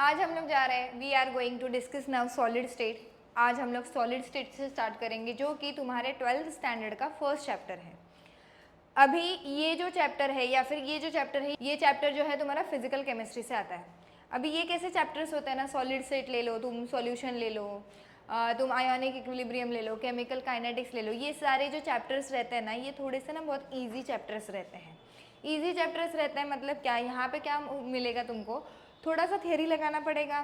आज हम लोग जा रहे हैं, we are going to discuss now solid state. आज हम लोग सॉलिड स्टेट से स्टार्ट करेंगे, जो कि तुम्हारे 12th स्टैंडर्ड का फर्स्ट चैप्टर है। अभी ये जो चैप्टर है या फिर ये जो चैप्टर है, ये चैप्टर जो है तुम्हारा फिजिकल केमिस्ट्री से आता है। अभी ये कैसे चैप्टर्स होते हैं ना, सॉलिड स्टेट ले लो, तुम सॉल्यूशन ले लो, तुम आयोनिक इक्विलिब्रियम ले लो, केमिकल काइनेटिक्स ले लो, ये सारे जो चैप्टर्स रहते हैं ना, ये थोड़े से ना बहुत ईजी चैप्टर्स रहते हैं। ईजी चैप्टर्स रहते हैं मतलब क्या, यहाँ पे क्या मिलेगा तुमको, थोड़ा सा थियरी लगाना पड़ेगा,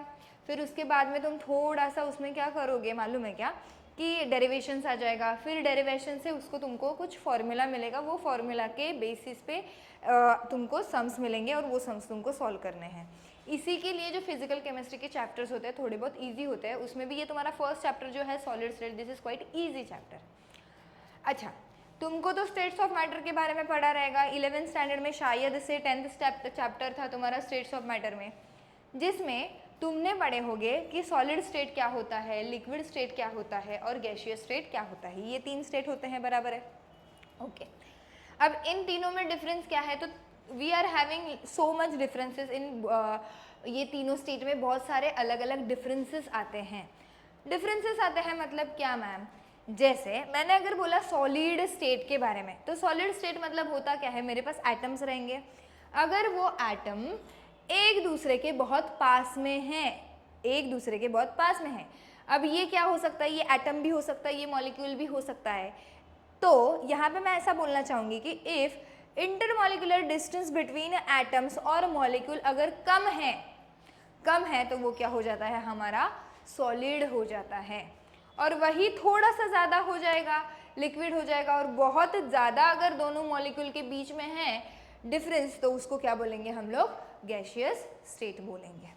फिर उसके बाद में तुम थोड़ा सा उसमें क्या करोगे मालूम है क्या, कि डेरिवेशंस आ जाएगा, फिर डेरिवेशन से उसको तुमको कुछ फॉर्मूला मिलेगा, वो फॉर्मूला के बेसिस पे तुमको सम्स मिलेंगे और वो सम्स तुमको सॉल्व करने हैं। इसी के लिए जो फिजिकल केमिस्ट्री के चैप्टर्स होते हैं थोड़े बहुत ईजी होते हैं, उसमें भी ये तुम्हारा फर्स्ट चैप्टर जो है solid state, this is quite easy chapter. अच्छा, तुमको तो स्टेट्स ऑफ मैटर के बारे में पढ़ा रहेगा 11th स्टैंडर्ड में, शायद से 10th चैप्टर था तुम्हारा स्टेट्स ऑफ मैटर में, जिसमें तुमने पढ़े होंगे कि सॉलिड स्टेट क्या होता है, लिक्विड स्टेट क्या होता है और गैसियस स्टेट क्या होता है। ये 3 स्टेट होते हैं, बराबर है। ओके, अब इन तीनों में डिफरेंस क्या है, तो we are having so much differences in, ये तीनों स्टेट में बहुत सारे अलग अलग डिफरेंसेस आते हैं। डिफरेंसेस आते हैं मतलब क्या मैम, जैसे मैंने अगर बोला सॉलिड स्टेट के बारे में, तो सॉलिड स्टेट मतलब होता क्या है, मेरे पास एटम्स रहेंगे, अगर वो एटम एक दूसरे के बहुत पास में हैं, एक दूसरे के बहुत पास में हैं, अब ये क्या हो सकता है, ये एटम भी हो सकता है, ये मॉलिक्यूल भी हो सकता है। तो यहाँ पे मैं ऐसा बोलना चाहूँगी कि if intermolecular distance between atoms और मॉलिक्यूल अगर कम है तो वो क्या हो जाता है, हमारा सॉलिड हो जाता है। और वही थोड़ा सा ज़्यादा हो जाएगा, लिक्विड हो जाएगा। और बहुत ज़्यादा अगर दोनों मॉलिक्यूल के बीच में है डिफरेंस, तो उसको क्या बोलेंगे हम लोग, गैसियस स्टेट बोलेंगे।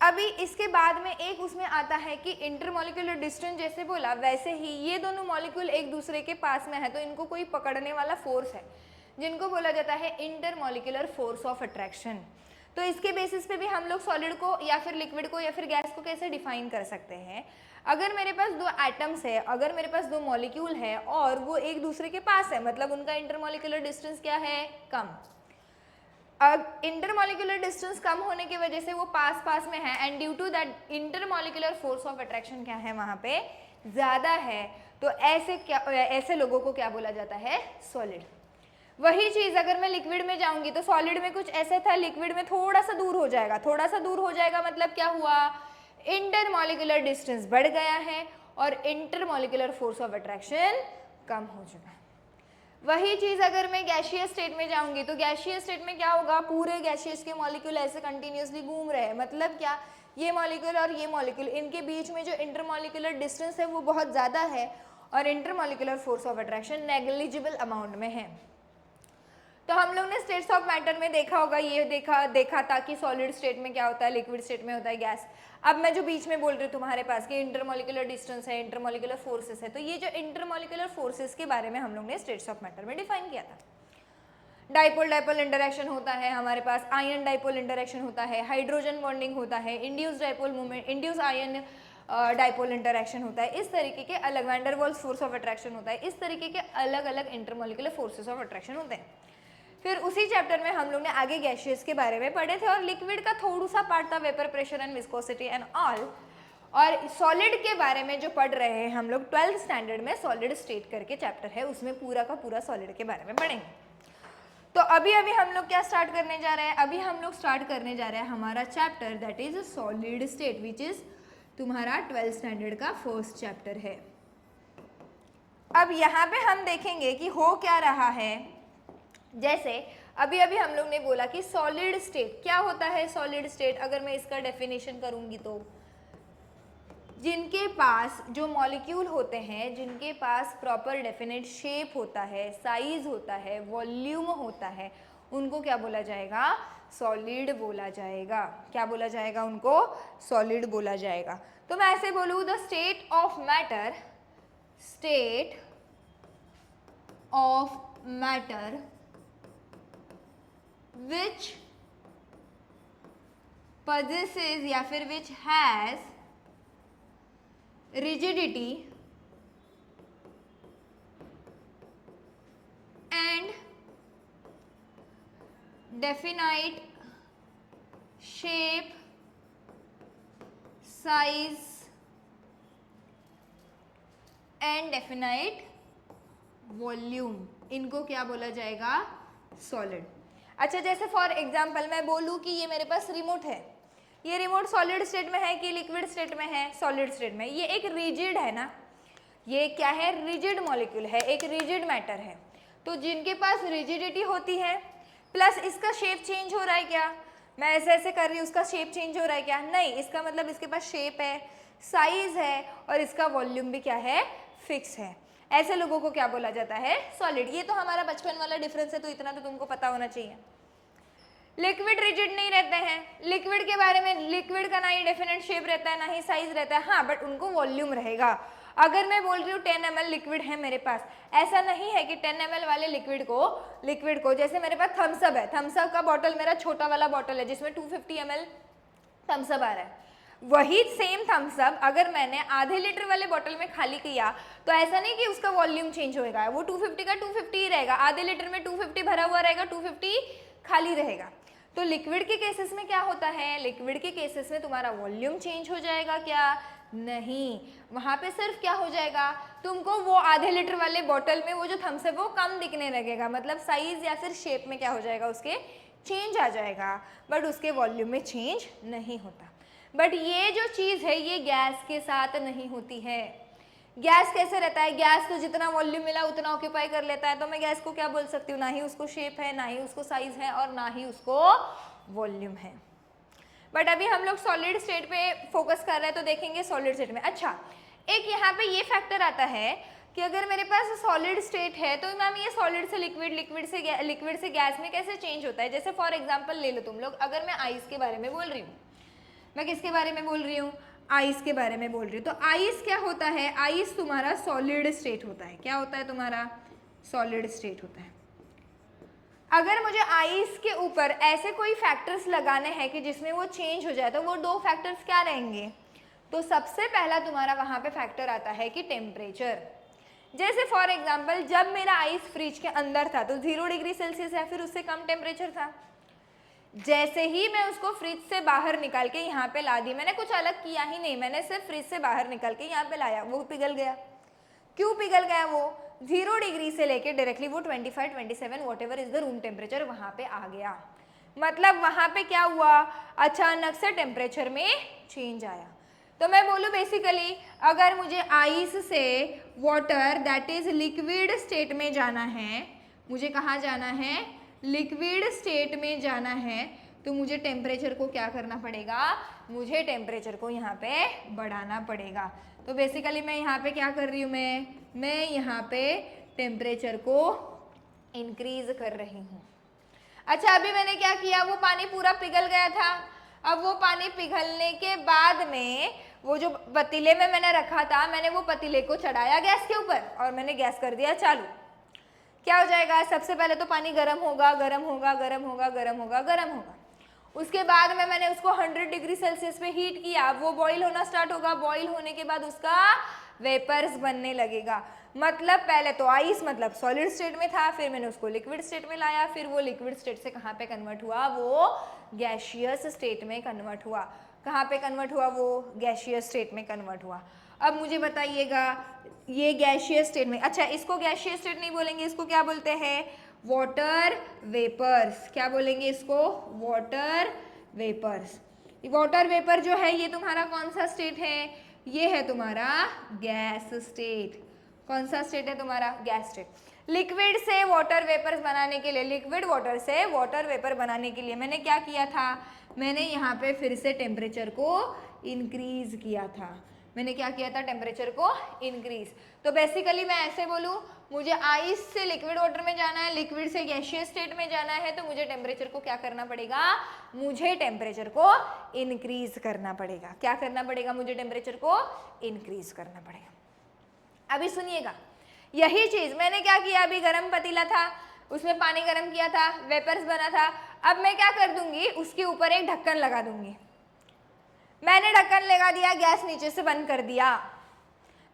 अभी इसके बाद में एक उसमें आता है कि इंटरमॉलिक्यूलर डिस्टेंस, जैसे बोला वैसे ही ये दोनों मॉलिक्यूल एक दूसरे के पास में है तो इनको कोई पकड़ने वाला फोर्स है, जिनको बोला जाता है इंटरमॉलिक्यूलर फोर्स ऑफ अट्रैक्शन। तो इसके बेसिस पे भी हम लोग सॉलिड को या फिर लिक्विड को या फिर गैस को कैसे डिफाइन कर सकते हैं, अगर मेरे पास दो एटम्स है, अगर मेरे पास दो मॉलिक्यूल है और वो एक दूसरे के पास है, मतलब उनका इंटरमॉलिक्यूलर डिस्टेंस क्या है, कम। अब इंटरमॉलिक्यूलर डिस्टेंस कम होने की वजह से वो पास पास में है, and due to that intermolecular force of attraction क्या है वहां पे, ज्यादा है, तो ऐसे लोगों को क्या बोला जाता है, सॉलिड। वही चीज अगर मैं लिक्विड में जाऊंगी तो सॉलिड में कुछ ऐसे था, लिक्विड में थोड़ा सा दूर हो जाएगा, थोड़ा सा दूर हो जाएगा मतलब क्या हुआ, इंटरमॉलिक्यूलर डिस्टेंस बढ़ गया है और इंटरमॉलिक्यूलर फोर्स ऑफ अट्रैक्शन कम हो चुका है। वही चीज अगर मैं गैसियस स्टेट में जाऊंगी तो गैसियस स्टेट में क्या होगा, पूरे गैसियस के मॉलिक्यूल ऐसे कंटिन्यूसली घूम रहे हैं, मतलब क्या, ये मॉलिक्यूल और ये मॉलिक्यूल, इनके बीच में जो इंटरमॉलिक्यूलर डिस्टेंस है वो बहुत ज़्यादा है और intermolecular force of attraction negligible amount में है। तो हम लोग ने स्टेट्स ऑफ मैटर में देखा होगा, ये देखा था कि सॉलिड स्टेट में क्या होता है, लिक्विड स्टेट में होता है गैस। अब मैं जो बीच में बोल रही हूँ तुम्हारे पास कि इंटरमॉलिक्यूलर डिस्टेंस है, इंटरमॉलिक्यूलर फोर्सेस है, तो ये जो इंटरमॉलिक्यूलर फोर्सेस के बारे में हम लोग ने स्टेट्स ऑफ मैटर में डिफाइन किया था। डाइपोल डाइपोल इंटरेक्शन होता है हमारे पास, आयन डाइपोल इंटरेक्शन होता है, हाइड्रोजन बॉन्डिंग होता है, induce dipole movement, induce ion dipole interaction होता है, इस तरीके के अलग, van der Waals force of attraction होता है, इस तरीके के अलग अलग इंटरमॉलिक्यूलर फोर्सेस ऑफ अट्रैक्शन होते हैं। फिर उसी चैप्टर में हम लोग ने आगे गैसियस के बारे में पढ़े थे और लिक्विड का थोड़ा सा पार्ट था vapour pressure and viscosity and all. और सॉलिड के बारे में जो पढ़ रहे हैं हम लोग 12th स्टैंडर्ड में, सॉलिड स्टेट करके चैप्टर है, उसमें पूरा का पूरा सॉलिड के बारे में पढ़ेंगे। तो अभी हम लोग क्या स्टार्ट करने जा रहे हैं, अभी हम लोग स्टार्ट करने जा रहे हैं हमारा chapter that is solid state, which is तुम्हारा 12th स्टैंडर्ड का फर्स्ट चैप्टर है। अब यहाँ पे हम देखेंगे कि हो क्या रहा है, जैसे अभी हम लोग ने बोला कि सॉलिड स्टेट क्या होता है। सॉलिड स्टेट अगर मैं इसका डेफिनेशन करूंगी तो जिनके पास जो मॉलिक्यूल होते हैं, जिनके पास प्रॉपर डेफिनेट शेप होता है, साइज होता है, वॉल्यूम होता है, उनको क्या बोला जाएगा, सॉलिड बोला जाएगा। क्या बोला जाएगा उनको, सॉलिड बोला जाएगा। तो मैं ऐसे बोलूँ, the state of matter, state of matter which possesses या फिर which has rigidity and definite shape size and definite volume, इनको क्या बोला जाएगा? सॉलिड। अच्छा, जैसे फॉर एग्जांपल मैं बोलूँ कि ये मेरे पास रिमोट है, ये रिमोट सॉलिड स्टेट में है कि लिक्विड स्टेट में है? सॉलिड स्टेट में। ये एक रिजिड है ना, ये क्या है? रिजिड मॉलिक्यूल है, एक रिजिड मैटर है। तो जिनके पास रिजिडिटी होती है प्लस इसका शेप चेंज हो रहा है क्या? मैं ऐसे ऐसे कर रही हूँ, उसका शेप चेंज हो रहा है क्या? नहीं, इसका मतलब इसके पास शेप है, साइज है और इसका वॉल्यूम भी क्या है? फिक्स है। ऐसे लोगों को क्या बोला जाता है? सॉलिड। ये तो हमारा बचपन वाला डिफरेंस है, तो इतना तो तुमको पता होना चाहिए। लिक्विड रिजिड नहीं रहते हैं। लिक्विड के बारे में, लिक्विड का ना ही डेफिनेट शेप रहता है ना ही साइज रहता है, हाँ, बट उनको वॉल्यूम रहेगा। अगर मैं बोल रही हूँ 10 ml लिक्विड है मेरे पास, ऐसा नहीं है कि 10 ml वाले लिक्विड को जैसे मेरे पास थम्सअप है, थम्सअप का बॉटल मेरा छोटा वाला बॉटल है जिसमें 250 ml थम्सअप आ रहा है, वही सेम थम्सअप अगर मैंने आधे लीटर वाले बॉटल में खाली किया तो ऐसा नहीं कि उसका वॉल्यूम चेंज होएगा, वो 250 का 250 ही रहेगा। आधे लीटर में 250 भरा हुआ रहेगा, 250 खाली रहेगा। तो लिक्विड के केसेस में क्या होता है? लिक्विड के केसेस में तुम्हारा वॉल्यूम चेंज हो जाएगा क्या? नहीं, वहां पे सिर्फ क्या हो जाएगा, तुमको वो आधे लीटर वाले बॉटल में वो जो थम्स अप वो कम दिखने लगेगा, मतलब साइज या फिर शेप में क्या हो जाएगा, उसके चेंज आ जाएगा, बट उसके वॉल्यूम में चेंज नहीं होता। बट ये जो चीज है ये गैस के साथ नहीं होती है। गैस कैसे रहता है? गैस को जितना वॉल्यूम मिला उतना ऑक्यूपाई कर लेता है, तो मैं गैस को क्या बोल सकती हूँ? ना ही उसको शेप है, ना ही उसको साइज है और ना ही उसको वॉल्यूम है। बट अभी हम लोग सॉलिड स्टेट पे फोकस कर रहे हैं, तो देखेंगे सॉलिड स्टेट में। अच्छा, एक यहाँ पे ये फैक्टर आता है कि अगर मेरे पास सॉलिड स्टेट है तो मैम ये सॉलिड से लिक्विड, लिक्विड से गैस में कैसे चेंज होता है? जैसे फॉर एग्जांपल ले लो तुम लोग, अगर मैं आइस के बारे में बोल रही हूँ, मैं किसके बारे में बोल रही हूँ? आइस के बारे में बोल रही हूँ। तो आइस क्या होता है? आइस तुम्हारा सॉलिड स्टेट होता है। क्या होता है तुम्हारा? सॉलिड स्टेट होता है। अगर मुझे आइस के ऊपर ऐसे कोई फैक्टर्स लगाने हैं कि जिसमें वो चेंज हो जाए, तो वो दो फैक्टर्स क्या रहेंगे? तो सबसे पहला तुम्हारा वहां पे फैक्टर आता है कि टेम्परेचर। जैसे फॉर एग्जांपल जब मेरा आइस फ्रिज के अंदर था तो 0 डिग्री सेल्सियस या फिर उससे कम टेम्परेचर था। जैसे ही मैं उसको फ्रिज से बाहर निकाल के यहाँ पे ला दी, मैंने कुछ अलग किया ही नहीं, मैंने सिर्फ फ्रिज से बाहर निकाल के यहाँ पे लाया, वो पिघल गया। क्यों पिघल गया? वो 0 डिग्री से लेके डायरेक्टली वो 25, 27 what ever is the room temperature वहां पे आ गया। मतलब वहां पे क्या हुआ? अचानक से टेम्परेचर में चेंज आया। तो मैं बोलूँ बेसिकली अगर मुझे आइस से water that is liquid state में जाना है, मुझे कहाँ जाना है? लिक्विड स्टेट में जाना है, तो मुझे टेम्परेचर को क्या करना पड़ेगा? मुझे टेम्परेचर को यहाँ पे बढ़ाना पड़ेगा। तो बेसिकली मैं यहाँ पे क्या कर रही हूँ? मैं यहाँ पे टेम्परेचर को इंक्रीज कर रही हूँ। अच्छा, अभी मैंने क्या किया? वो पानी पूरा पिघल गया था। अब वो पानी पिघलने के बाद में वो जो पतीले में मैंने रखा था, मैंने वो पतीले को चढ़ाया गैस के ऊपर और मैंने गैस कर दिया चालू। क्या हो जाएगा? सबसे पहले तो पानी गर्म होगा, गर्म होगा, गर्म होगा, गर्म होगा, गर्म होगा। उसके बाद में मैंने उसको 100 डिग्री सेल्सियस पे हीट किया, वो बॉईल होना स्टार्ट होगा। बॉईल होने के बाद उसका वेपर्स बनने लगेगा। मतलब पहले तो आइस मतलब सॉलिड स्टेट में था, फिर मैंने उसको लिक्विड स्टेट में लाया, फिर वो लिक्विड स्टेट से कहाँ पे कन्वर्ट हुआ? वो गैसियस स्टेट में कन्वर्ट हुआ। कहाँ पे कन्वर्ट हुआ? वो गैसियस स्टेट में कन्वर्ट हुआ। अब मुझे बताइएगा ये गैसियस स्टेट में, अच्छा इसको गैसियस स्टेट नहीं बोलेंगे, इसको क्या बोलते हैं? Water vapours. क्या बोलेंगे इसको? Water vapours. वाटर वेपर जो है ये तुम्हारा कौन सा स्टेट है? ये है तुम्हारा गैस स्टेट। कौन सा स्टेट है तुम्हारा? Gas state. लिक्विड से वाटर वेपर्स बनाने के लिए, लिक्विड वाटर से वाटर वेपर बनाने के लिए मैंने क्या किया था? मैंने यहाँ पे फिर से टेम्परेचर को इंक्रीज किया था। मैंने क्या किया था? टेम्परेचर को इंक्रीज। तो बेसिकली मैं ऐसे बोलूँ, मुझे आइस से लिक्विड वाटर में जाना है, लिक्विड से गैसियस स्टेट में जाना है, तो मुझे टेम्परेचर को क्या करना पड़ेगा? मुझे टेम्परेचर को इंक्रीज करना पड़ेगा। क्या करना पड़ेगा? मुझे टेम्परेचर को इंक्रीज करना पड़ेगा। अभी सुनिएगा, यही चीज मैंने क्या किया? अभी गर्म पतीला था, उसमें पानी गर्म किया था, वेपर्स बना था। अब मैं क्या कर दूंगी? उसके ऊपर एक ढक्कन लगा दूंगी। मैंने ढक्कन लगा दिया, गैस नीचे से बंद कर दिया।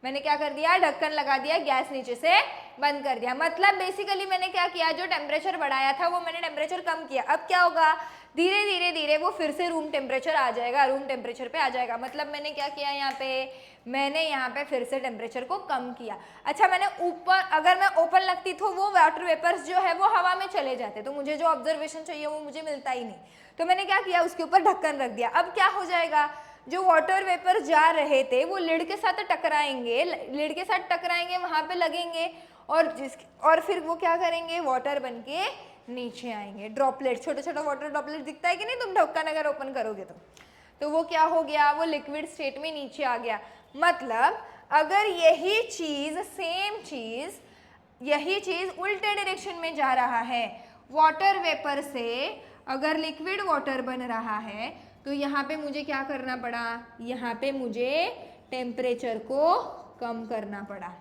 मैंने क्या कर दिया? ढक्कन लगा दिया, गैस नीचे से बंद कर दिया। मतलब बेसिकली मैंने क्या किया? जो टेम्परेचर बढ़ाया था वो मैंने टेम्परेचर कम किया। अब क्या होगा? धीरे धीरे धीरे वो फिर से रूम टेम्परेचर आ जाएगा, रूम टेम्परेचर पे आ जाएगा। मतलब मैंने क्या किया यहाँ पे, मैंने यहाँ पे फिर से टेम्परेचर को कम किया। अच्छा, मैंने ऊपर, अगर मैं ओपन लगती तो वो वाटर वेपर्स जो है वो हवा में चले जाते, तो मुझे जो ऑब्जर्वेशन चाहिए वो मुझे मिलता ही नहीं। तो मैंने क्या किया, उसके ऊपर ढक्कन रख दिया। अब क्या हो जाएगा, जो वाटर वेपर जा रहे थे वो लिड के साथ टकराएंगे, लिड के साथ टकराएंगे, वहां पे लगेंगे और फिर वो क्या करेंगे, वाटर बन के नीचे आएंगे। ड्रॉपलेट, छोटा छोटा वाटर ड्रॉपलेट दिखता है कि नहीं, तुम ढक्कन अगर ओपन करोगे तो वो क्या हो गया, वो लिक्विड स्टेट में नीचे आ गया। मतलब अगर यही चीज, सेम चीज, यही चीज उल्टे डायरेक्शन में जा रहा है, वाटर वेपर से अगर लिक्विड वाटर बन रहा है, तो यहाँ पे मुझे क्या करना पड़ा, यहाँ पे मुझे टेम्परेचर को कम करना पड़ा।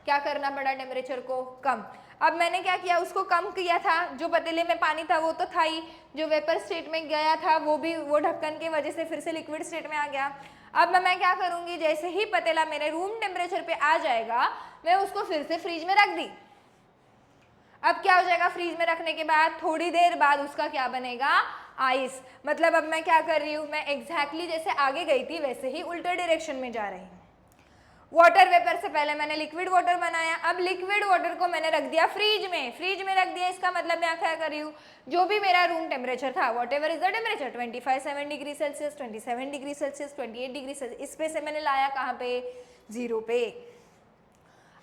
क्या करना पड़ा, टेम्परेचर को कम। अब मैंने क्या किया, उसको कम किया था, जो पतीले में पानी था वो तो था ही, जो वेपर स्टेट में गया था वो भी, वो ढक्कन की वजह से फिर से लिक्विड स्टेट में आ गया। अब मैं क्या करूंगी, जैसे ही पतीला मेरे रूम टेम्परेचर पे आ जाएगा, मैं उसको फिर से फ्रिज में रख दी। अब क्या हो जाएगा, फ्रीज में रखने के बाद थोड़ी देर बाद उसका क्या बनेगा, आइस। मतलब अब मैं क्या कर रही हूँ, मैं एग्जैक्टली जैसे आगे गई थी वैसे ही उल्टे डायरेक्शन में जा रही हूँ। वाटर वेपर से पहले मैंने लिक्विड वाटर बनाया, अब लिक्विड वाटर को मैंने रख दिया फ्रिज में, फ्रिज में रख दिया। इसका मतलब मैं क्या कर रही हूँ, जो भी मेरा रूम टेम्परेचर था, what ever is the temperature, 25 degree Celsius, 27 degree Celsius, 28 degree Celsius, इस पे से मैंने लाया कहाँ पे, 0 पे।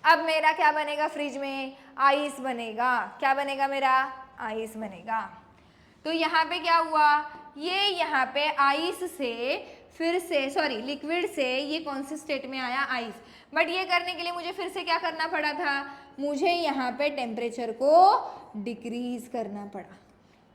अब मेरा क्या बनेगा, फ्रिज में आइस बनेगा। क्या बनेगा मेरा, आइस बनेगा। तो यहाँ पे क्या हुआ, ये यहाँ पे आइस से फिर से, सॉरी लिक्विड से ये कौन से स्टेट में आया, आइस। बट ये करने के लिए मुझे फिर से क्या करना पड़ा था, मुझे यहाँ पे टेम्परेचर को डिक्रीज करना पड़ा।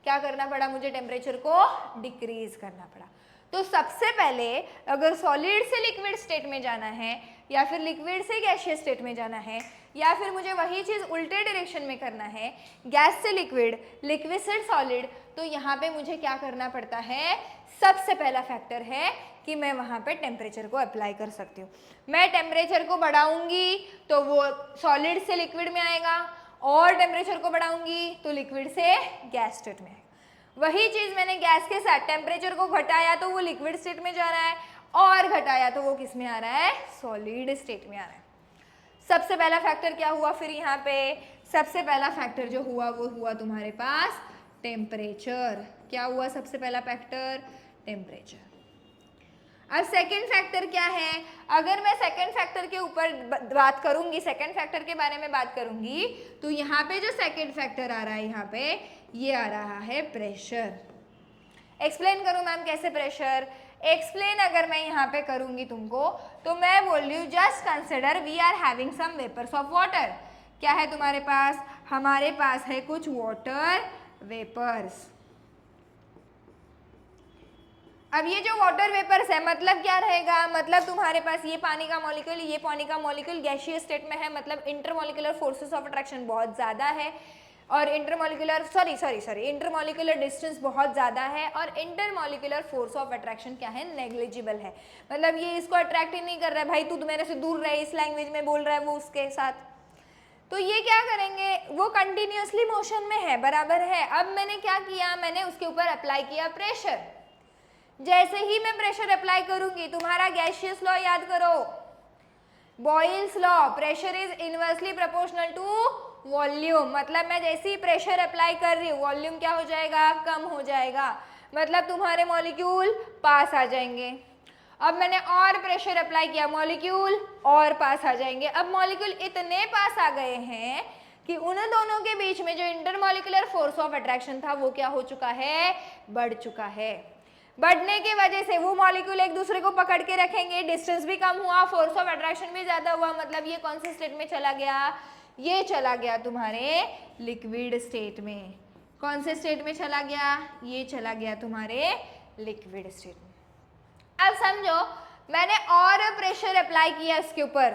क्या करना पड़ा, मुझे टेम्परेचर को डिक्रीज करना पड़ा। तो सबसे पहले अगर सॉलिड से लिक्विड स्टेट में जाना है, या फिर लिक्विड से गैसियस स्टेट में जाना है, या फिर मुझे वही चीज़ उल्टे डायरेक्शन में करना है, गैस से लिक्विड, लिक्विड से सॉलिड, तो यहाँ पे मुझे क्या करना पड़ता है, सबसे पहला फैक्टर है कि मैं वहाँ पे टेम्परेचर को अप्लाई कर सकती हूँ। मैं टेम्परेचर को बढ़ाऊंगी तो वो सॉलिड से लिक्विड में आएगा, और टेम्परेचर को बढ़ाऊंगी तो लिक्विड से गैस स्टेट में आएगा। वही चीज़ मैंने गैस के साथ टेम्परेचर को घटाया तो वो लिक्विड स्टेट में जा रहा है, और घटाया तो वो किस में आ रहा है, सॉलिड स्टेट में आ रहा है। सबसे पहला फैक्टर क्या हुआ, फिर यहाँ पे सबसे पहला फैक्टर जो हुआ वो हुआ तुम्हारे पास टेम्परेचर। क्या हुआ सबसे पहला फैक्टर, टेम्परेचर। अब सेकंड फैक्टर क्या है, अगर मैं सेकंड फैक्टर के ऊपर बात करूंगी, सेकंड फैक्टर के बारे में बात करूंगी, तो यहाँ पे जो सेकंड फैक्टर आ रहा है, यहाँ पे ये आ रहा है प्रेशर। एक्सप्लेन करूँ मैम कैसे प्रेशर, एक्सप्लेन अगर मैं यहाँ पे करूंगी तुमको, तो मैं बोल रही हूँ just consider we are having some vapours of water. क्या है तुम्हारे पास, हमारे पास है कुछ वाटर वेपर्स। अब ये जो वाटर वेपर्स है, मतलब क्या रहेगा, मतलब तुम्हारे पास ये पानी का मॉलिक्यूल, ये पानी का मॉलिक्यूल गैसियस स्टेट में है, मतलब इंटरमॉलिक्यूलर फोर्सेस ऑफ अट्रैक्शन बहुत ज़्यादा है, और इंटरमॉलिक्यूलर डिस्टेंस बहुत ज़्यादा है, और इंटरमॉलिक्यूलर फोर्स ऑफ अट्रैक्शन क्या है, नेग्लिजिबल है। मतलब ये इसको अट्रैक्ट ही नहीं कर रहा है, भाई तू मेरे से दूर रहे, इस लैंग्वेज में बोल रहा है वो उसके साथ। तो ये क्या करेंगे, वो कंटिन्यूसली मोशन में है, बराबर है। अब मैंने क्या किया, मैंने उसके ऊपर अप्लाई किया प्रेशर। जैसे ही मैं प्रेशर अप्लाई करूंगी, तुम्हारा गैसियस लॉ याद करो, Boyle's law, pressure is inversely proportional to volume. मतलब मैं जैसे ही प्रेशर अप्लाई कर रही हूँ, वॉल्यूम क्या हो जाएगा, कम हो जाएगा, मतलब तुम्हारे मॉलिक्यूल पास आ जाएंगे। अब मैंने और प्रेशर अप्लाई किया, मॉलिक्यूल और पास आ जाएंगे। अब मॉलिक्यूल इतने पास आ गए हैं कि उन दोनों के बीच में जो इंटरमॉलिक्यूलर फोर्स ऑफ अट्रैक्शन था वो क्या हो चुका है, बढ़ चुका है। बढ़ने की वजह से वो मॉलिक्यूल एक दूसरे को पकड़ के रखेंगे, डिस्टेंस भी कम हुआ, फोर्स ऑफ अट्रैक्शन भी ज्यादा हुआ, मतलब ये कौन से स्टेट में चला गया, ये चला गया तुम्हारे लिक्विड स्टेट में। कौन से स्टेट में चला गया, ये चला गया तुम्हारे लिक्विड स्टेट में। अब समझो मैंने और प्रेशर अप्लाई किया इसके ऊपर,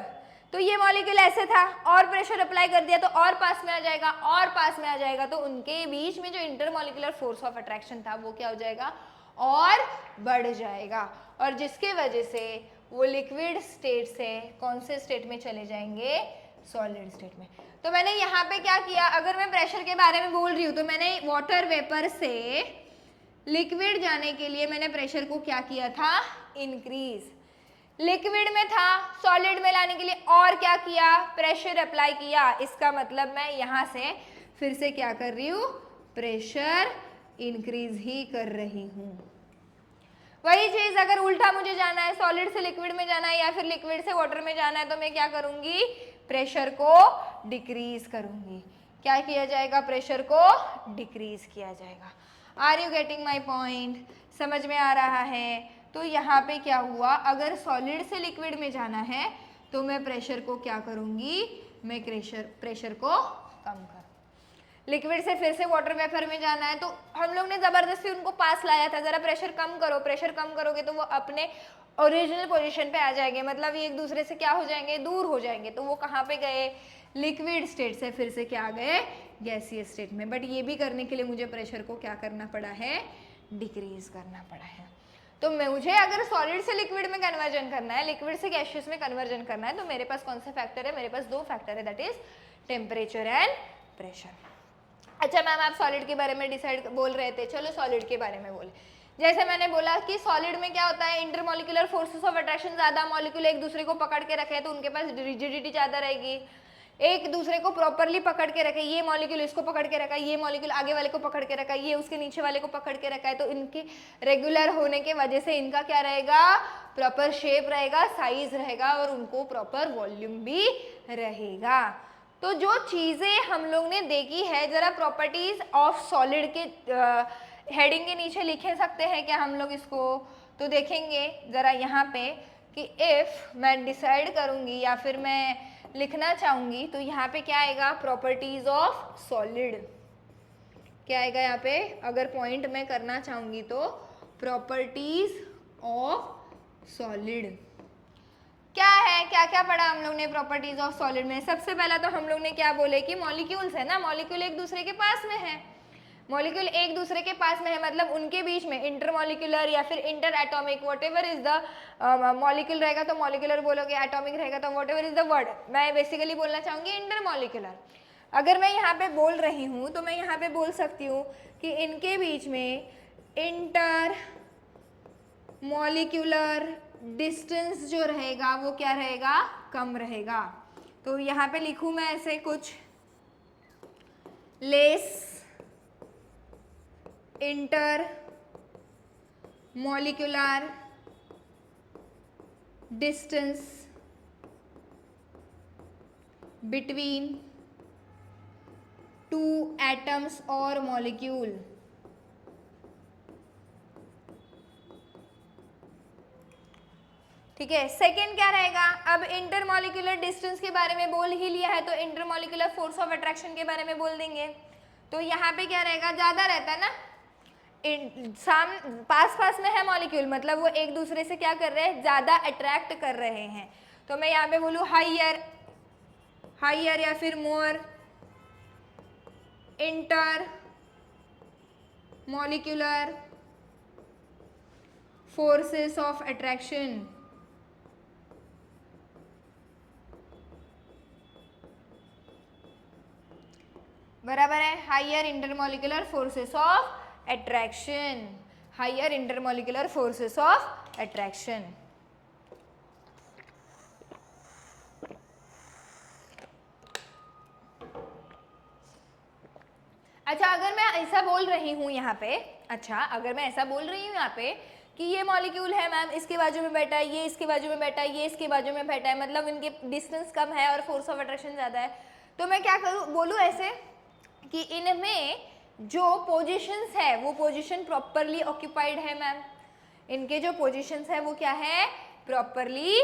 तो ये मॉलिक्यूल ऐसे था, और प्रेशर अप्लाई कर दिया तो और पास में आ जाएगा, और पास में आ जाएगा, तो उनके बीच में जो इंटरमॉलिक्यूलर फोर्स ऑफ अट्रैक्शन था वो क्या हो जाएगा, और बढ़ जाएगा, और जिसके वजह से वो लिक्विड स्टेट से कौन से स्टेट में चले जाएंगे, सॉलिड स्टेट में। तो मैंने यहाँ पे क्या किया, अगर मैं प्रेशर के बारे में बोल रही हूँ तो मैंने वाटर वेपर से लिक्विड जाने के लिए मैंने प्रेशर को क्या किया था, इंक्रीज। लिक्विड में था, सॉलिड में लाने के लिए और क्या किया, प्रेशर अप्लाई किया। इसका मतलब मैं यहाँ से फिर से क्या कर रही हूँ, प्रेशर इंक्रीज ही कर रही हूँ। वही चीज अगर उल्टा मुझे जाना है, सॉलिड से लिक्विड में जाना है या फिर लिक्विड से वाटर में जाना है, तो मैं क्या करूंगी, प्रेशर को डिक्रीज करूंगी। क्या किया जाएगा, प्रेशर को डिक्रीज किया जाएगा। Are you getting my point, समझ में आ रहा है। तो यहाँ पे क्या हुआ, अगर सॉलिड से लिक्विड में जाना है तो मैं प्रेशर को क्या करूंगी, मैं प्रेशर को कम कर। लिक्विड से फिर से वाटर वेपर में जाना है तो हम लोग ने जबरदस्ती उनको पास लाया था, जरा प्रेशर कम करो, प्रेशर कम करोगे तो वो अपने ओरिजिनल पोजीशन पे आ जाएंगे, मतलब ये एक दूसरे से क्या हो जाएंगे, दूर हो जाएंगे। तो वो कहाँ पे गए, लिक्विड स्टेट से फिर से क्या गए, गैसियस स्टेट में। बट ये भी करने के लिए मुझे प्रेशर को क्या करना पड़ा है, डिक्रीज करना पड़ा है। तो मुझे अगर सॉलिड से लिक्विड में कन्वर्जन करना है, लिक्विड से गैसियस में कन्वर्जन करना है, तो मेरे पास कौन से फैक्टर है, मेरे पास दो फैक्टर है, that is temperature and pressure. अच्छा मैम आप सॉलिड के बारे में डिसाइड बोल रहे थे, चलो सॉलिड के बारे में बोले। जैसे मैंने बोला कि सॉलिड में क्या होता है, इंटरमॉलिक्यूलर फोर्सेस ऑफ अट्रैक्शन ज्यादा, मॉलिक्यूल एक दूसरे को पकड़ के रखे तो उनके पास रिजिडिटी ज्यादा रहेगी, एक दूसरे को प्रॉपरली पकड़ के रखे, ये मॉलिक्यूल इसको पकड़ के रखा है, ये मॉलिक्यूल आगे वाले को पकड़ के रखा है, ये उसके नीचे वाले को पकड़ के रखा है, तो इनके रेगुलर होने के वजह से इनका क्या रहेगा, प्रॉपर शेप रहेगा, साइज रहेगा और उनको प्रॉपर वॉल्यूम भी रहेगा। तो जो चीज़ें हम लोग ने देखी है, जरा प्रॉपर्टीज ऑफ सॉलिड के हेडिंग के नीचे लिखे सकते हैं क्या हम लोग इसको, तो देखेंगे जरा यहाँ पे कि इफ मैं डिसाइड करूँगी या फिर मैं लिखना चाहूँगी तो यहाँ पे क्या आएगा, प्रॉपर्टीज ऑफ सॉलिड। क्या आएगा यहाँ पे, अगर पॉइंट मैं करना चाहूँगी तो प्रॉपर्टीज ऑफ सॉलिड क्या है, क्या क्या पढ़ा हम लोग ने प्रॉपर्टीज ऑफ सॉलिड में। सबसे पहला तो हम लोग ने क्या बोले कि मॉलिक्यूल्स है ना, मॉलिक्यूल एक दूसरे के पास में है, मॉलिक्यूल एक दूसरे के पास में है मतलब उनके बीच में इंटरमॉलिक्यूलर या फिर inter atomic whatever is the molecule रहेगा तो मॉलिक्यूलर बोलोगे, एटॉमिक रहेगा तो व्हाटएवर इज द वर्ड। मैं बेसिकली बोलना चाहूँगी इंटरमॉलिक्यूलर। अगर मैं यहाँ पे बोल रही हूँ तो मैं यहाँ पे बोल सकती हूँ कि इनके बीच में इंटर मॉलिक्यूलर डिस्टेंस जो रहेगा वो क्या रहेगा, कम रहेगा। तो यहाँ पे लिखूँ मैं ऐसे कुछ, less inter molecular distance between two atoms और मॉलिक्यूल। ठीक है, सेकेंड क्या रहेगा, अब इंटरमॉलिक्यूलर डिस्टेंस के बारे में बोल ही लिया है तो इंटरमॉलिक्यूलर फोर्स ऑफ अट्रैक्शन के बारे में बोल देंगे। तो यहाँ पे क्या रहेगा, ज्यादा रहता है ना, पास पास में है मॉलिक्यूल मतलब वो एक दूसरे से क्या कर रहे हैं, ज्यादा अट्रैक्ट कर रहे हैं। तो मैं यहाँ पे बोलूँ हाइयर, हाइयर या फिर more intermolecular forces of attraction. बराबर है, higher intermolecular forces of attraction, higher intermolecular forces of attraction. अच्छा अगर मैं ऐसा बोल रही हूँ यहाँ पे, अच्छा अगर मैं ऐसा बोल रही हूँ यहाँ पे कि ये मॉलिक्यूल है मैम, इसके बाजू में बैठा है, ये इसके बाजू में बैठा है, ये इसके बाजू में बैठा है, मतलब इनके डिस्टेंस कम है और फोर्स ऑफ अट्रैक्शन ज़्यादा है, तो मैं क्या करूँ, बोलूँ ऐसे कि इनमें जो पोजीशंस है वो पोजीशन प्रॉपरली ऑक्यूपाइड है मैम, इनके जो पोजीशंस है वो क्या है, प्रॉपरली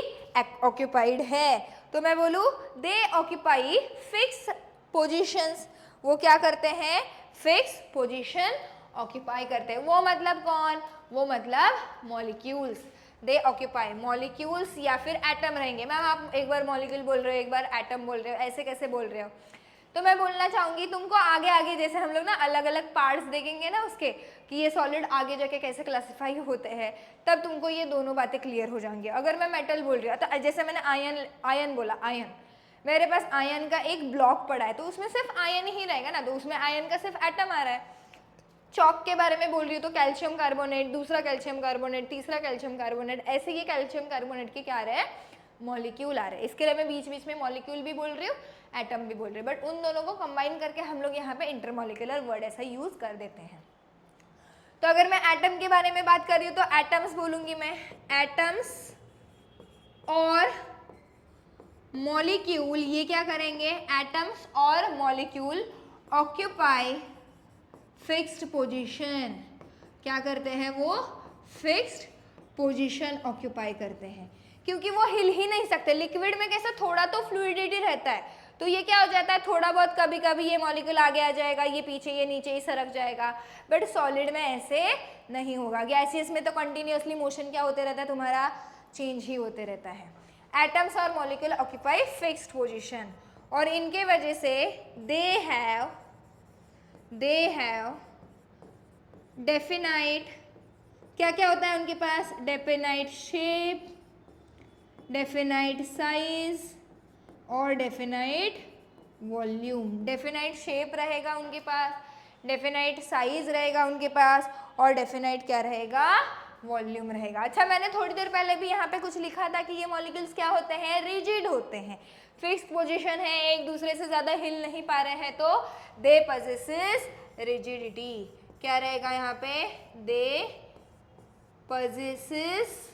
ऑक्यूपाइड है। तो मैं बोलूँ दे ऑक्यूपाई फिक्स पोजीशंस, वो क्या करते हैं, फिक्स पोजीशन ऑक्यूपाई करते हैं। वो मतलब कौन, वो मतलब मॉलिक्यूल्स, दे ऑक्यूपाई मॉलिक्यूल्स या फिर एटम रहेंगे। मैम आप एक बार मॉलिक्यूल बोल रहे हो एक बार एटम बोल रहे हो, ऐसे कैसे बोल रहे हो, तो मैं बोलना चाहूँगी तुमको आगे आगे जैसे हम लोग ना अलग अलग पार्ट्स देखेंगे ना उसके कि ये सॉलिड आगे जाके कैसे क्लासिफाई होते हैं, तब तुमको ये दोनों बातें क्लियर हो जाएंगी। अगर मैं मेटल बोल रही हूँ तो जैसे मैंने आयन बोला, आयन मेरे पास आयन का एक ब्लॉक पड़ा है तो उसमें सिर्फ आयन ही रहेगा ना, तो उसमें आयन का सिर्फ एटम आ रहा है, चौक के बारे में बोल रही हूँ तो कैल्शियम कार्बोनेट, दूसरा कैल्शियम कार्बोनेट, तीसरा कैल्शियम कार्बोनेट, ऐसे ये कैल्शियम कार्बोनेट के क्या आ रहे हैं, मॉलिक्यूल आ रहे हैं। इसके लिए मैं बीच बीच में मॉलिक्यूल भी बोल रही हूँ, एटम भी बोल रही हूँ, बट उन दोनों को कंबाइन करके हम लोग यहाँ पे इंटरमॉलिक्यूलर वर्ड ऐसा यूज कर देते हैं। तो अगर मैं एटम के बारे में बात कर रही हूँ तो एटम्स बोलूंगी मैं, एटम्स और मॉलिक्यूल, ये क्या करेंगे, एटम्स और मॉलिक्यूल ऑक्यूपाई फिक्स्ड पोजीशन, क्या करते हैं वो, फिक्स्ड पोजीशन ऑक्यूपाई करते हैं, क्योंकि वो हिल ही नहीं सकते। लिक्विड में कैसा थोड़ा तो फ्लूइडिटी रहता है, तो ये क्या हो जाता है, थोड़ा बहुत कभी कभी ये मॉलिक्यूल आगे आ जाएगा, ये पीछे, ये नीचे, ये सरक जाएगा, बट सॉलिड में ऐसे नहीं होगा। गैसियस में तो कंटिन्यूअसली मोशन क्या होते रहता है तुम्हारा, चेंज ही होते रहता है। एटम्स और मॉलिक्यूल ऑक्यूपाई फिक्स्ड पोजीशन, और इनके वजह से दे हैव डेफिनाइट, क्या क्या होता है उनके पास, डेफिनाइट शेप, डेफिनाइट साइज और डेफिनाइट वॉल्यूम। डेफिनाइट शेप रहेगा उनके पास, डेफिनाइट साइज रहेगा उनके पास, और डेफिनाइट क्या रहेगा, वॉल्यूम रहेगा। अच्छा, मैंने थोड़ी देर पहले भी यहाँ पे कुछ लिखा था कि ये मॉलिक्यूल्स क्या होते हैं, रिजिड होते हैं, फिक्स्ड पोजीशन है, एक दूसरे से ज्यादा हिल नहीं पा रहे हैं, तो दे पजेसेस रिजिडिटी। क्या रहेगा यहाँ पे, दे पजेसेस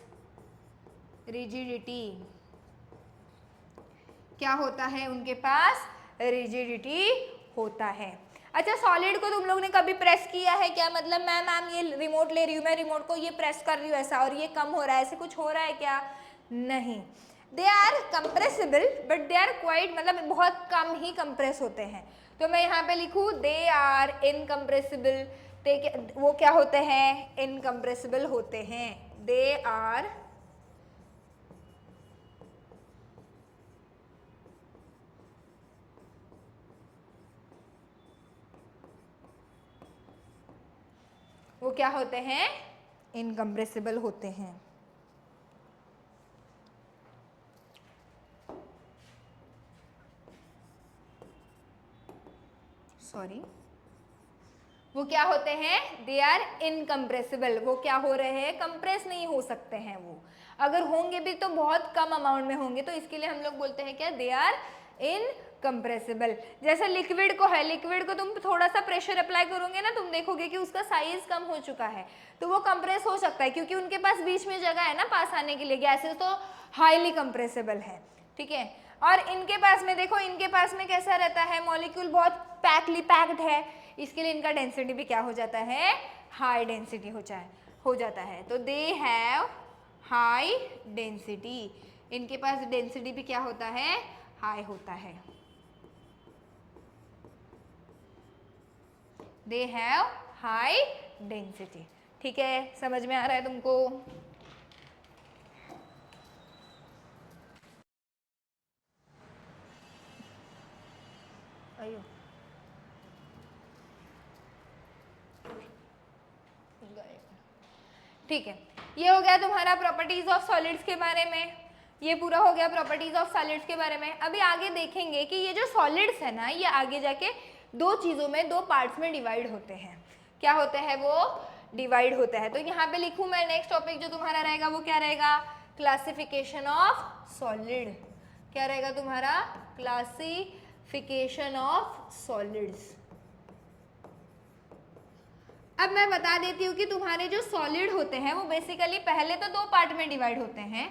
रिजिडिटी, क्या होता है उनके पास, रिजिडिटी होता है। अच्छा, सॉलिड को तुम लोग ने कभी प्रेस किया है क्या, मतलब मैम ये रिमोट ले रही हूँ, मैं रिमोट को ये प्रेस कर रही हूँ ऐसा, और ये कम हो रहा है, ऐसे कुछ हो रहा है क्या, नहीं। They are compressible but they are quite, मतलब बहुत कम ही कंप्रेस होते हैं। तो मैं यहाँ पे लिखूँ दे आर इनकम्प्रेसिबल, वो क्या होते हैं, इनकम्प्रेसिबल होते हैं, दे आर वो क्या होते हैं, इनकम्प्रेसिबल होते हैं। सॉरी, वो क्या होते हैं, दे आर इनकम्प्रेसिबल, वो क्या हो रहे हैं, कंप्रेस नहीं हो सकते हैं वो, अगर होंगे भी तो बहुत कम अमाउंट में होंगे, तो इसके लिए हम लोग बोलते हैं क्या, दे आर इनकम्प्रेसिबल। जैसे लिक्विड को है, लिक्विड को तुम थोड़ा सा प्रेशर अप्लाई करोगे ना, तुम देखोगे कि उसका साइज कम हो चुका है, तो वो कंप्रेस हो सकता है, क्योंकि उनके पास बीच में जगह है ना पास आने के लिए। गैसेस तो हाईली कंप्रेसिबल है, ठीक है। और इनके पास में देखो, इनके पास में कैसा रहता है, मॉलिक्यूल बहुत पैकली पैक्ड है, इसके लिए इनका डेंसिटी भी क्या हो जाता है, हाई डेंसिटी हो जाता है। तो दे हैव हाई डेंसिटी, इनके पास डेंसिटी भी क्या होता है, हाई होता है। दे हैव हाई डेंसिटी, ठीक है, समझ में आ रहा है तुमको। अयो ठीक है, ये हो गया तुम्हारा प्रॉपर्टीज ऑफ सॉलिड्स के बारे में, ये पूरा हो गया प्रॉपर्टीज ऑफ सॉलिड्स के बारे में। अभी आगे देखेंगे कि ये जो सॉलिड्स है ना, ये आगे जाके दो चीजों में, दो पार्ट्स में डिवाइड होते हैं। क्या होते हैं वो, डिवाइड होता है। तो यहाँ पे लिखूं मैं, नेक्स्ट टॉपिक जो तुम्हारा रहेगा वो क्या रहेगा, क्लासिफिकेशन ऑफ सॉलिड। क्या रहेगा तुम्हारा, क्लासिफिकेशन ऑफ सॉलिड्स। अब मैं बता देती हूँ कि तुम्हारे जो सॉलिड होते हैं वो बेसिकली पहले तो दो पार्ट में डिवाइड होते हैं,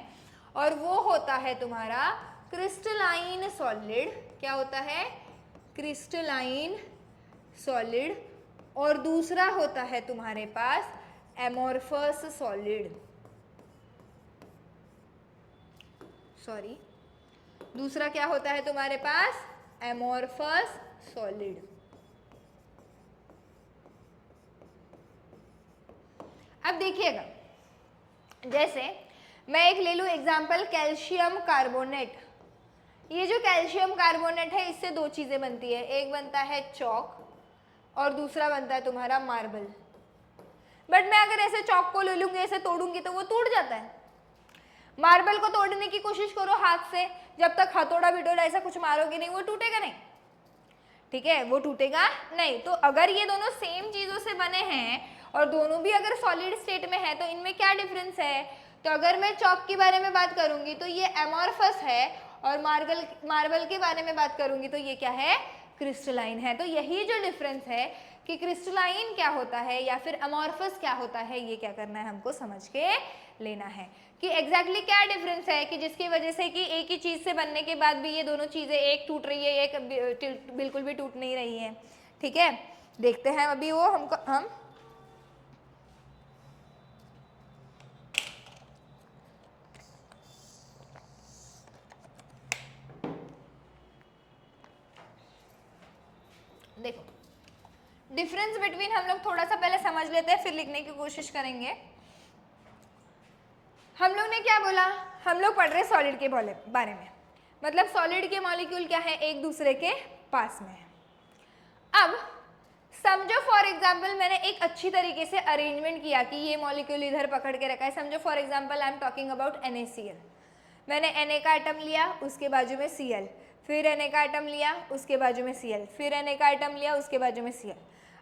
और वो होता है तुम्हारा क्रिस्टलाइन सॉलिड। क्या होता है, क्रिस्टलाइन सॉलिड, और दूसरा होता है तुम्हारे पास एमोर्फस सॉलिड। सॉरी, दूसरा क्या होता है तुम्हारे पास, एमोर्फस सॉलिड। अब देखिएगा, जैसे मैं एक ले लूं एग्जांपल, कैल्शियम कार्बोनेट। ये जो कैल्शियम कार्बोनेट है, इससे दो चीजें बनती है, एक बनता है चॉक और दूसरा बनता है तुम्हारा मार्बल। बट मैं अगर ऐसे चॉक को ले लूंगी, ऐसे तोड़ूंगी तो वो टूट जाता है। मार्बल को तोड़ने की कोशिश करो हाथ से, जब तक हथौड़ा बिटोड़ा ऐसा कुछ मारोगे नहीं वो टूटेगा नहीं, ठीक है, वो टूटेगा नहीं। तो अगर ये दोनों सेम चीज़ों से बने हैं और दोनों भी अगर सॉलिड स्टेट में है तो इनमें क्या डिफरेंस है? तो अगर मैं चॉक के बारे में बात करूंगी तो ये एमॉर्फस है, और मार्बल के बारे में बात करूंगी तो ये क्या है? क्रिस्टलाइन है। तो यही जो डिफरेंस है कि क्रिस्टलाइन क्या होता है या फिर अमॉर्फस क्या होता है, ये क्या करना है हमको समझ के लेना है कि एग्जैक्टली क्या डिफरेंस है कि जिसकी वजह से कि एक ही चीज़ से बनने के बाद भी ये दोनों चीज़ें, एक टूट रही है, एक बिल्कुल भी टूट नहीं रही है। ठीक है, देखते हैं अभी वो हम देखो डिफरेंस बिटवीन हम लोग थोड़ा सा पहले समझ लेते हैं, फिर लिखने की कोशिश करेंगे। हम लोग ने क्या बोला? हम लोग पढ़ रहे सॉलिड के बारे में, मतलब सॉलिड के मॉलिक्यूल क्या है? एक दूसरे के पास में है। अब समझो फॉर एग्जाम्पल मैंने एक अच्छी तरीके से अरेंजमेंट किया कि ये मॉलिक्यूल इधर पकड़ के रखा है। समझो for example I am talking about NaCl। मैंने Na का आइटम लिया, उसके बाजू में Cl, फिर Na का आइटम लिया, उसके बाजू में Cl, फिर Na का आइटम लिया, उसके बाजू में Cl।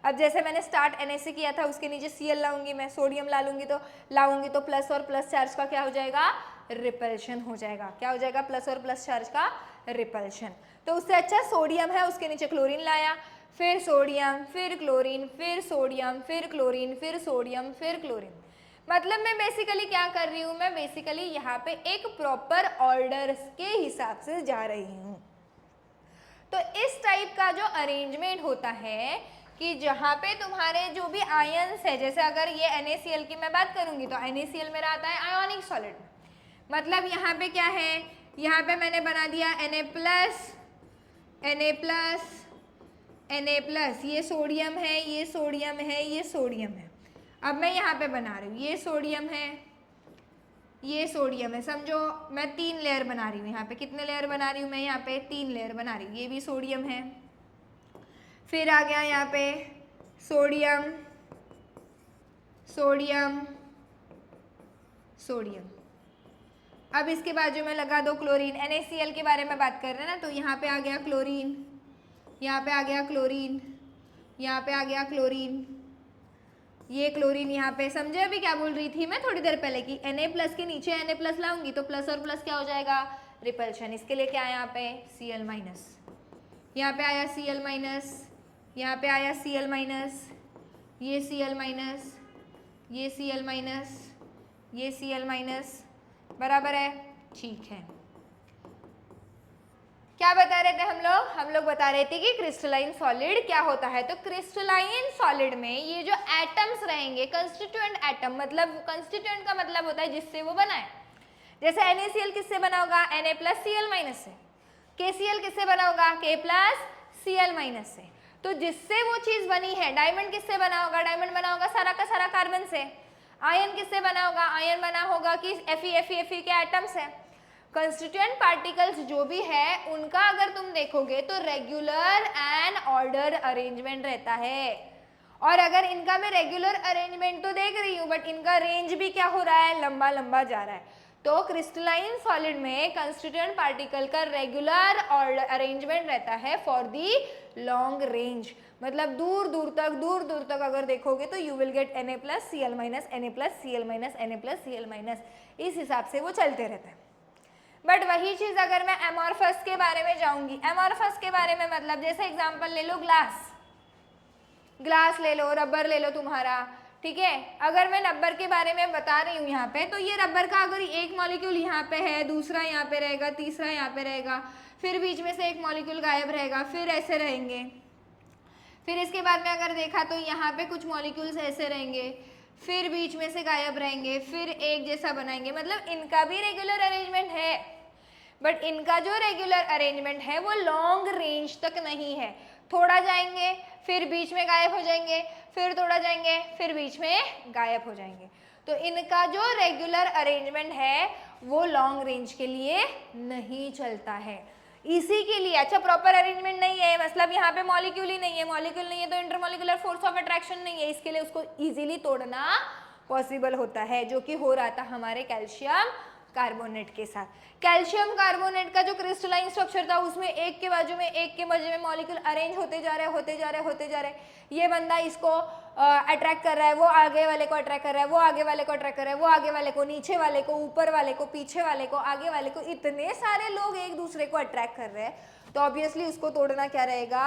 अब जैसे मैंने स्टार्ट Na से किया था, उसके नीचे Cl लाऊंगी मैं, सोडियम लाऊंगी तो प्लस और प्लस चार्ज का क्या हो जाएगा? रिपल्शन हो जाएगा। क्या हो जाएगा? प्लस और प्लस चार्ज का रिपल्शन। तो उससे अच्छा सोडियम है, उसके नीचे क्लोरीन लाया, फिर सोडियम, फिर क्लोरीन, फिर सोडियम, फिर क्लोरीन, फिर सोडियम, फिर क्लोरीन। मतलब मैं बेसिकली क्या कर रही हूँ? मैं बेसिकली यहाँ पे एक प्रॉपर ऑर्डर के हिसाब से जा रही हूँ। तो इस टाइप का जो अरेंजमेंट होता है कि जहाँ पे तुम्हारे जो भी आयन्स है, जैसे अगर ये NaCl की मैं बात करूँगी तो NaCl मेरा आता है आयोनिक सॉलिड। मतलब यहाँ पे क्या है? यहाँ पे मैंने बना दिया Na प्लस, ये सोडियम है, ये सोडियम है, ये सोडियम है। अब मैं यहाँ पे बना रही हूँ, ये सोडियम है, ये सोडियम है। समझो मैं 3 लेयर बना रही हूँ। यहाँ पे कितने लेयर बना रही हूँ मैं? यहाँ पे 3 लेयर बना रही हूँ। ये भी सोडियम है, फिर आ गया यहाँ पे सोडियम, सोडियम, सोडियम। अब इसके बाजू में लगा दो क्लोरीन। NaCl के बारे में बात कर रहे हैं ना, तो यहाँ पे आ गया क्लोरीन, यहाँ पे आ गया क्लोरीन, यहाँ पे आ गया क्लोरीन, ये क्लोरीन यहाँ पे। समझे अभी क्या बोल रही थी मैं थोड़ी देर पहले कि Na प्लस के नीचे Na प्लस लाऊंगी तो प्लस और प्लस क्या हो जाएगा? रिपल्शन। इसके लिए क्या आया यहाँ पे? Cl minus. यहाँ पे आया Cl माइनस, यहाँ पे आया Cl माइनस, ये Cl माइनस, ये Cl माइनस, ये Cl माइनस, बराबर है? ठीक है। क्या बता रहे थे हम लोग बता रहे थे कि क्रिस्टलाइन सॉलिड क्या होता है। तो क्रिस्टलाइन सॉलिड में ये जो एटम्स रहेंगे, कंस्टिट्यूएंट एटम, मतलब कंस्टिट्यूएंट का मतलब होता है जिससे वो बना है। जैसे NaCl किससे बना होगा? Na प्लस Cl माइनस से। KCl किससे बना होगा? K प्लस Cl माइनस से। तो जिससे वो चीज बनी है, डायमंड किससे बना होगा? डायमंड बना होगा सारा का सारा कार्बन से। आयन किससे बना होगा? आयन बना होगा कि Fe के एटम्स है। कंस्टिट्यूएंट पार्टिकल्स जो भी है उनका अगर तुम देखोगे तो रेगुलर एंड ऑर्डर अरेंजमेंट रहता है। और अगर इनका मैं रेगुलर अरेंजमेंट तो देख रही हूँ, बट इनका रेंज भी क्या हो रहा है? लंबा लंबा जा रहा है। तो क्रिस्टलाइन सॉलिड में कंस्टिट्यूएंट पार्टिकल का रेगुलर ऑर्डर अरेंजमेंट रहता है फॉर दी लॉन्ग रेंज। मतलब दूर दूर तक अगर देखोगे तो you will get Na plus Cl minus, Na plus Cl minus, Na plus Cl minus. इस हिसाब से वो चलते रहते हैं। बट वही चीज अगर मैं एमॉर्फस के बारे में जाऊंगी, एमॉर्फस के बारे में मतलब जैसे एग्जांपल ले लो ग्लास ले लो, रबर ले लो तुम्हारा, ठीक है। अगर मैं रबर के बारे में बता रही हूँ यहाँ पे, तो ये रबर का अगर एक मॉलिक्यूल यहाँ पे है, दूसरा यहाँ पे रहेगा, तीसरा यहाँ पे रहेगा, फिर बीच में से एक मॉलिक्यूल गायब रहेगा, फिर ऐसे रहेंगे। फिर इसके बाद में अगर देखा तो यहाँ पे कुछ मॉलिक्यूल्स ऐसे रहेंगे, फिर बीच में से गायब रहेंगे, फिर एक जैसा बनाएंगे। मतलब इनका भी रेगुलर अरेंजमेंट है, बट इनका जो रेगुलर अरेंजमेंट है वो लॉन्ग रेंज तक नहीं है। थोड़ा जाएंगे, फिर बीच में गायब हो जाएंगे, फिर थोड़ा जाएंगे, फिर बीच में गायब हो जाएंगे। तो इनका जो रेगुलर अरेंजमेंट है वो लॉन्ग रेंज के लिए नहीं चलता है। इसी के लिए अच्छा प्रॉपर अरेंजमेंट नहीं है, मतलब यहाँ पे मॉलिक्यूल ही नहीं है, मॉलिक्यूल नहीं है तो इंटरमॉलिक्यूलर फोर्स ऑफ अट्रैक्शन नहीं है, इसके लिए उसको इजीली तोड़ना पॉसिबल होता है, जो कि हो रहा था हमारे कैल्शियम कार्बोनेट के साथ। कैल्शियम कार्बोनेट का जो क्रिस्टलाइन स्ट्रक्चर था उसमें एक के बाजू में एक के बाजू में मॉलिक्यूल अरेंज होते जा रहे। ये बंदा इसको अट्रैक्ट कर रहा है, वो आगे वाले को अट्रैक्ट कर रहा है, वो आगे वाले को अट्रैक्ट कर रहा है, वो आगे वाले को, नीचे वाले को, ऊपर वाले को, पीछे वाले को, आगे वाले को, इतने सारे लोग एक दूसरे को अट्रैक्ट कर रहे हैं तो ऑब्वियसली उसको तोड़ना क्या रहेगा,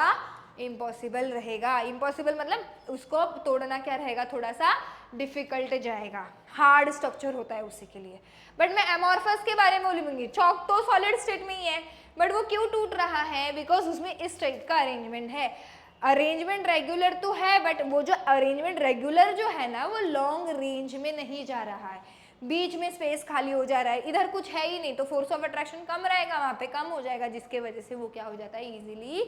इम्पॉसिबल रहेगा। इम्पॉसिबल मतलब उसको तोड़ना क्या रहेगा, थोड़ा सा डिफिकल्ट जाएगा, हार्ड स्ट्रक्चर होता है उसी के लिए। बट मैं एमॉर्फस के बारे में बोलूंगी, चौक तो सॉलिड स्टेट में ही है बट वो क्यों टूट रहा है, बिकॉज उसमें इस टाइप का अरेंजमेंट है। अरेंजमेंट रेगुलर तो है बट वो जो अरेंजमेंट रेगुलर जो है ना वो लॉन्ग रेंज में नहीं जा रहा है, बीच में स्पेस खाली हो जा रहा है, इधर कुछ है ही नहीं तो फोर्स ऑफ अट्रैक्शन कम रहेगा, वहाँ पे कम हो जाएगा, जिसके वजह से वो क्या हो जाता है, इजीली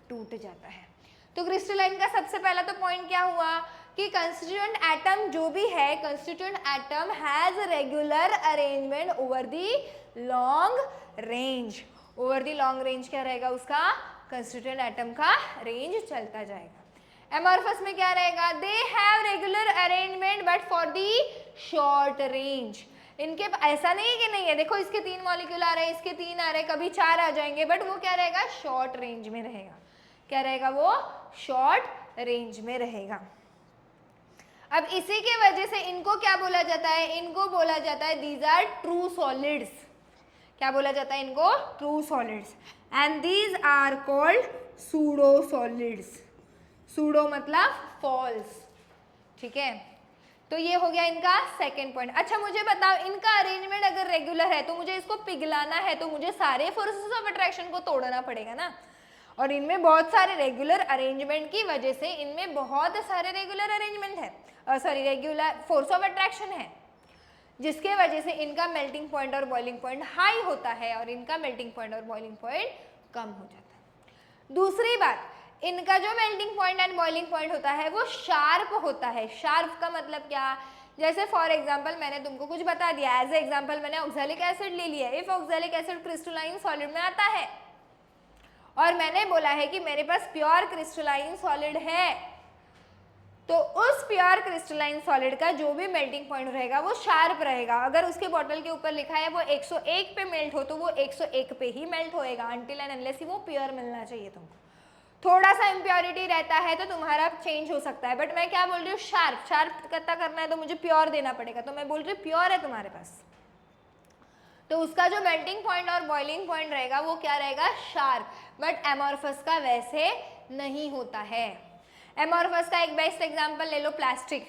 टूट जाता है। तो क्रिस्टलाइन का सबसे पहला तो पॉइंट क्या हुआ कि कंस्टिट्यूएंट एटम जो भी है, constituent atom has regular arrangement over the long range. Over the long range क्या रहेगा उसका, कंस्टिट्यूएंट एटम का रेंज चलता जाएगा। एमॉर्फस में क्या रहेगा, they have regular arrangement but for the short range. इनके ऐसा नहीं है कि नहीं है, देखो इसके 3 मॉलिक्यूल आ रहे हैं, इसके 3 आ रहे हैं, कभी 4 आ जाएंगे, बट वो क्या रहेगा, शॉर्ट रेंज में रहेगा। क्या रहेगा वो, शॉर्ट रेंज में रहेगा। अब इसी के वजह से इनको क्या बोला जाता है, इनको बोला जाता है दीज आर ट्रू सॉलिड्स। क्या बोला जाता है इनको, true solids. And these are called pseudo solids. Pseudo मतलब फॉल्स, ठीक है। तो ये हो गया इनका सेकेंड पॉइंट। अच्छा मुझे बताओ, इनका अरेंजमेंट अगर रेगुलर है तो मुझे इसको पिघलाना है तो मुझे सारे फोर्सेस ऑफ अट्रैक्शन को तोड़ना पड़ेगा ना, और इनमें बहुत सारे रेगुलर अरेंजमेंट की वजह से इनमें बहुत सारे रेगुलर अरेंजमेंट है, sorry regular force of attraction है, जिसके वजह से इनका मेल्टिंग पॉइंट और बॉइलिंग पॉइंट हाई होता है और इनका मेल्टिंग पॉइंट और बॉइलिंग पॉइंट कम हो जाता है। दूसरी बात, इनका जो melting point and boiling point होता है वो शार्प होता है। शार्प का मतलब क्या, जैसे फॉर एग्जांपल मैंने तुमको कुछ बता दिया, एज ए एग्जांपल मैंने ऑक्सैलिक एसिड ले लिया। If oxalic acid crystalline solid में आता है और मैंने बोला है कि मेरे पास प्योर क्रिस्टलाइन सॉलिड है, तो उस प्योर क्रिस्टलाइन सॉलिड का जो भी मेल्टिंग पॉइंट रहेगा वो शार्प रहेगा। अगर उसके बॉटल के ऊपर लिखा है वो 101 पे मेल्ट हो तो वो 101 पे ही मेल्ट होएगा, अनटिल एंड अनलेस ही वो प्योर मिलना चाहिए तुमको। थोड़ा सा इम्प्योरिटी रहता है तो तुम्हारा चेंज हो सकता है, बट मैं क्या बोल रही हूँ, शार्प। शार्प कितना करना है तो मुझे प्योर देना पड़ेगा, तो मैं बोल रही हूँ प्योर है तुम्हारे पास, तो उसका जो मेल्टिंग पॉइंट और बॉइलिंग पॉइंट रहेगा वो क्या रहेगा, शार्प। बट एमॉर्फस का वैसे नहीं होता है। एमॉर्फस का एक बेस्ट एग्जांपल ले लो, प्लास्टिक।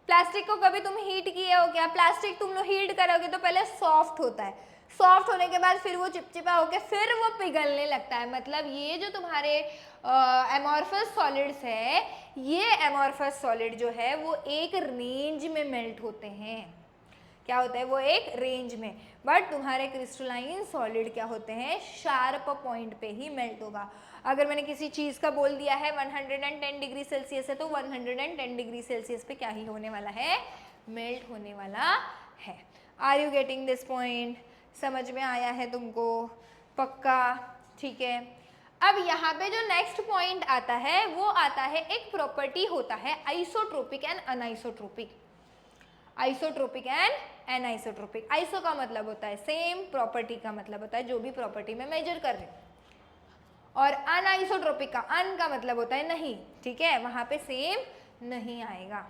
प्लास्टिक को कभी तुम हीट किए हो क्या, प्लास्टिक तुम लोग हीट करोगे तो पहले सॉफ्ट होता है, सॉफ्ट होने के बाद फिर वो चिपचिपा होकर फिर वो पिघलने लगता है। मतलब ये जो तुम्हारे एमॉर्फस सॉलिड्स है, ये एमॉर्फस सॉलिड जो है वो एक रेंज में मेल्ट होते हैं। क्या होता है वो, एक रेंज में। बट तुम्हारे क्रिस्टलाइन सॉलिड क्या होते हैं, शार्प पॉइंट पे ही मेल्ट होगा। अगर मैंने किसी चीज़ का बोल दिया है 110 डिग्री सेल्सियस है तो 110 डिग्री सेल्सियस पे क्या ही होने वाला है, मेल्ट होने वाला है। Are you getting this point, समझ में आया है तुमको, पक्का, ठीक है। अब यहाँ पे जो नेक्स्ट पॉइंट आता है वो आता है, एक प्रॉपर्टी होता है isotropic and anisotropic. Isotropic and anisotropic. Iso का मतलब होता है सेम, प्रॉपर्टी का मतलब होता है जो भी प्रॉपर्टी में मेजर कर रहे हैं, और अनआइसोट्रोपिक का अन का मतलब होता है नहीं, ठीक है, वहां पे सेम नहीं आएगा।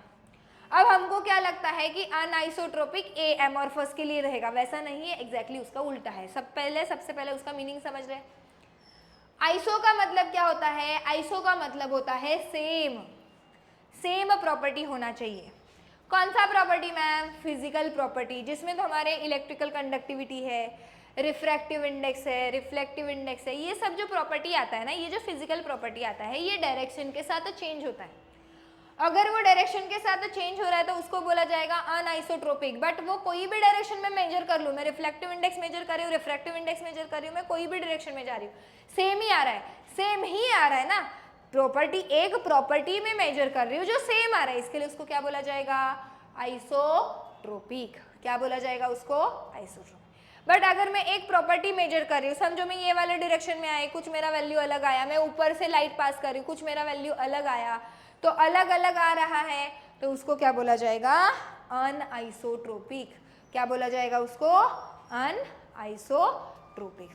अब हमको क्या लगता है कि अनआइसोट्रोपिक ए एमॉर्फस के लिए रहेगा, वैसा नहीं है, एग्जैक्टली उसका उल्टा है। सबसे पहले उसका मीनिंग समझ रहे। आइसो का मतलब क्या होता है, आइसो का मतलब होता है सेम, सेम प्रॉपर्टी होना चाहिए। कौन सा प्रॉपर्टी मैम, फिजिकल प्रॉपर्टी, जिसमें तो हमारे इलेक्ट्रिकल कंडक्टिविटी है, रिफ्रैक्टिव इंडेक्स है, रिफ्लेक्टिव इंडेक्स है, ये सब जो प्रॉपर्टी आता है ना, ये जो फिजिकल प्रॉपर्टी आता है ये डायरेक्शन के साथ चेंज होता है। अगर वो डायरेक्शन के साथ चेंज हो रहा है तो उसको बोला जाएगा अनआइसोट्रोपिक। बट वो कोई भी डायरेक्शन में मेजर कर लूँ, मैं रिफ्लेक्टिव इंडेक्स मेजर कर रही हूँ, रिफ्रैक्टिव इंडेक्स मेजर कर रही हूँ, मैं कोई भी डायरेक्शन में जा रही हूँ, सेम ही आ रहा है, सेम ही आ रहा है ना। प्रॉपर्टी, एक प्रॉपर्टी में मेजर कर रही हूँ जो सेम आ रहा है, इसके लिए उसको क्या बोला जाएगा, आइसोट्रोपिक। क्या बोला जाएगा उसको, आइसोट्रोपिक। बट अगर मैं एक प्रॉपर्टी मेजर कर रही हूँ, समझो मैं ये वाले डायरेक्शन में आई, कुछ मेरा वैल्यू अलग आया, मैं ऊपर से लाइट पास कर रही हूँ, कुछ मेरा वैल्यू अलग आया, तो अलग अलग आ रहा है, तो उसको क्या बोला जाएगा, अनआइसोट्रोपिक। क्या बोला जाएगा उसको, अनआइसोट्रोपिक।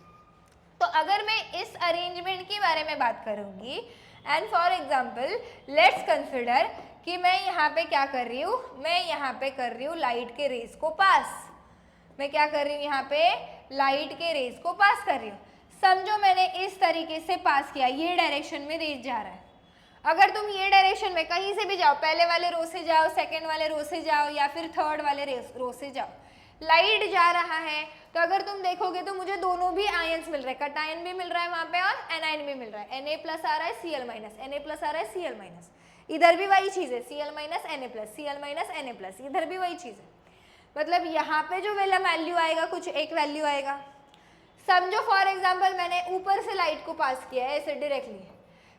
तो अगर मैं इस अरेंजमेंट के बारे में बात करूंगी, and for example let's consider कि मैं यहाँ पे क्या कर रही हूँ, मैं यहाँ पे कर रही हूँ लाइट के रेज को पास, मैं क्या कर रही हूँ यहाँ पे लाइट के रेज को पास कर रही हूँ। समझो मैंने इस तरीके से पास किया, ये डायरेक्शन में रेज जा रहा है। अगर तुम ये डायरेक्शन में कहीं से भी जाओ, पहले वाले रो से जाओ, सेकेंड वाले रो से जाओ, या फिर थर्ड वाले रो से जाओ, लाइट जा रहा है, तो अगर तुम देखोगे तो मुझे दोनों भी आयंस मिल रहे हैं, कटायन भी मिल रहा है वहां पे और एनायन भी मिल रहा है। Na प्लस आ रहा है, Cl माइनस, Na प्लस आ रहा है, Cl माइनस, इधर भी वही चीज है, Cl minus Na plus, Cl minus Na plus, इधर भी वही चीज है। मतलब यहाँ पे जो वैल्यू आएगा कुछ एक वैल्यू आएगा। समझो फॉर एग्जाम्पल मैंने ऊपर से लाइट को पास किया है ऐसे डायरेक्टली,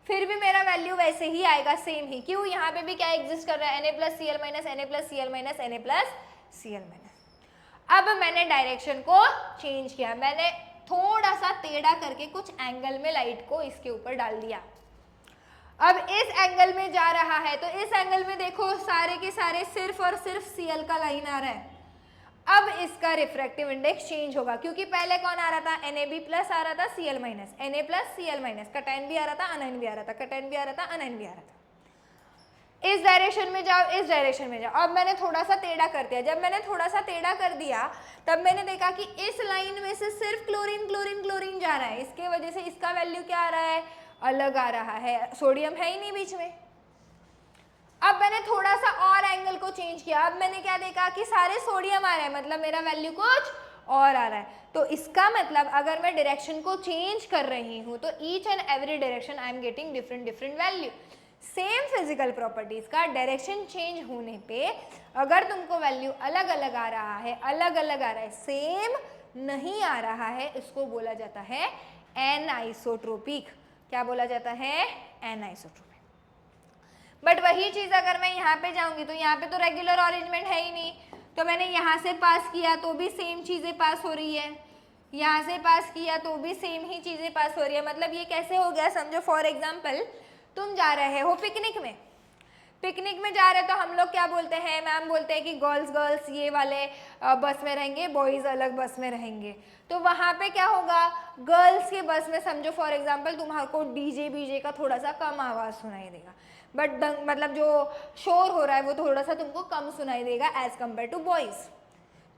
फिर भी मेरा वैल्यू वैसे ही आएगा, सेम ही। क्यों? यहाँ पे भी क्या एग्जिस्ट कर रहा है, Na plus Cl minus, Na plus Cl minus, Na plus Cl minus. अब मैंने डायरेक्शन को चेंज किया, मैंने थोड़ा सा टेढ़ा करके कुछ एंगल में लाइट को इसके ऊपर डाल दिया। अब इस एंगल में जा रहा है, तो इस एंगल में देखो सारे के सारे सिर्फ और सिर्फ Cl का लाइन आ रहा है। अब इसका रिफ्रैक्टिव इंडेक्स चेंज होगा, क्योंकि पहले कौन आ रहा था, Na प्लस आ रहा था, Cl minus, Na plus Cl minus, cation भी आ रहा था, अनायन भी आ रहा था, कटायन भी आ रहा था, अनायन भी आ रहा था। इस डायरेक्शन में जाओ, इस डायरेक्शन में जाओ। अब मैंने थोड़ा सा टेढ़ा कर दिया, जब मैंने थोड़ा सा टेढ़ा कर दिया तब मैंने देखा कि इस लाइन में से सिर्फ क्लोरीन क्लोरीन क्लोरीन जा रहा है, इसके वजह से इसका वैल्यू क्या आ रहा है, अलग आ रहा है, सोडियम है ही नहीं बीच में। अब मैंने थोड़ा सा और एंगल को चेंज किया, अब मैंने क्या देखा कि सारे सोडियम आ रहे हैं, मतलब मेरा वैल्यू कुछ और आ रहा है। तो इसका मतलब अगर मैं डायरेक्शन को चेंज कर रही हूँ तो each and every direction I am getting different different value. Same physical properties का डायरेक्शन चेंज होने पे अगर तुमको वैल्यू अलग अलग आ रहा है, अलग अलग आ रहा है, सेम नहीं आ रहा है, इसको बोला जाता है एनआइसोट्रोपिक। क्या बोला जाता है? एनआइसोट्रोपिक। बट वही चीज अगर मैं यहाँ पे जाऊंगी तो यहाँ पे तो रेगुलर अरेंजमेंट है ही नहीं, तो मैंने यहाँ से पास किया तो भी सेम चीजें पास हो रही है, यहाँ से पास किया तो भी सेम ही चीजें पास हो रही है। मतलब ये कैसे हो गया, समझो फॉर एग्जाम्पल तुम जा रहे हो पिकनिक में, पिकनिक में जा रहे तो हम लोग क्या बोलते हैं, मैम बोलते हैं कि गर्ल्स गर्ल्स ये वाले बस में रहेंगे, बॉयज़ अलग बस में रहेंगे। तो वहाँ पे क्या होगा, गर्ल्स के बस में समझो फॉर एग्जांपल तुम्हारे को डीजे बीजे का थोड़ा सा कम आवाज़ सुनाई देगा, बट मतलब जो शोर हो रहा है वो थोड़ा सा तुमको कम सुनाई देगा एज कम्पेयर टू बॉयज़।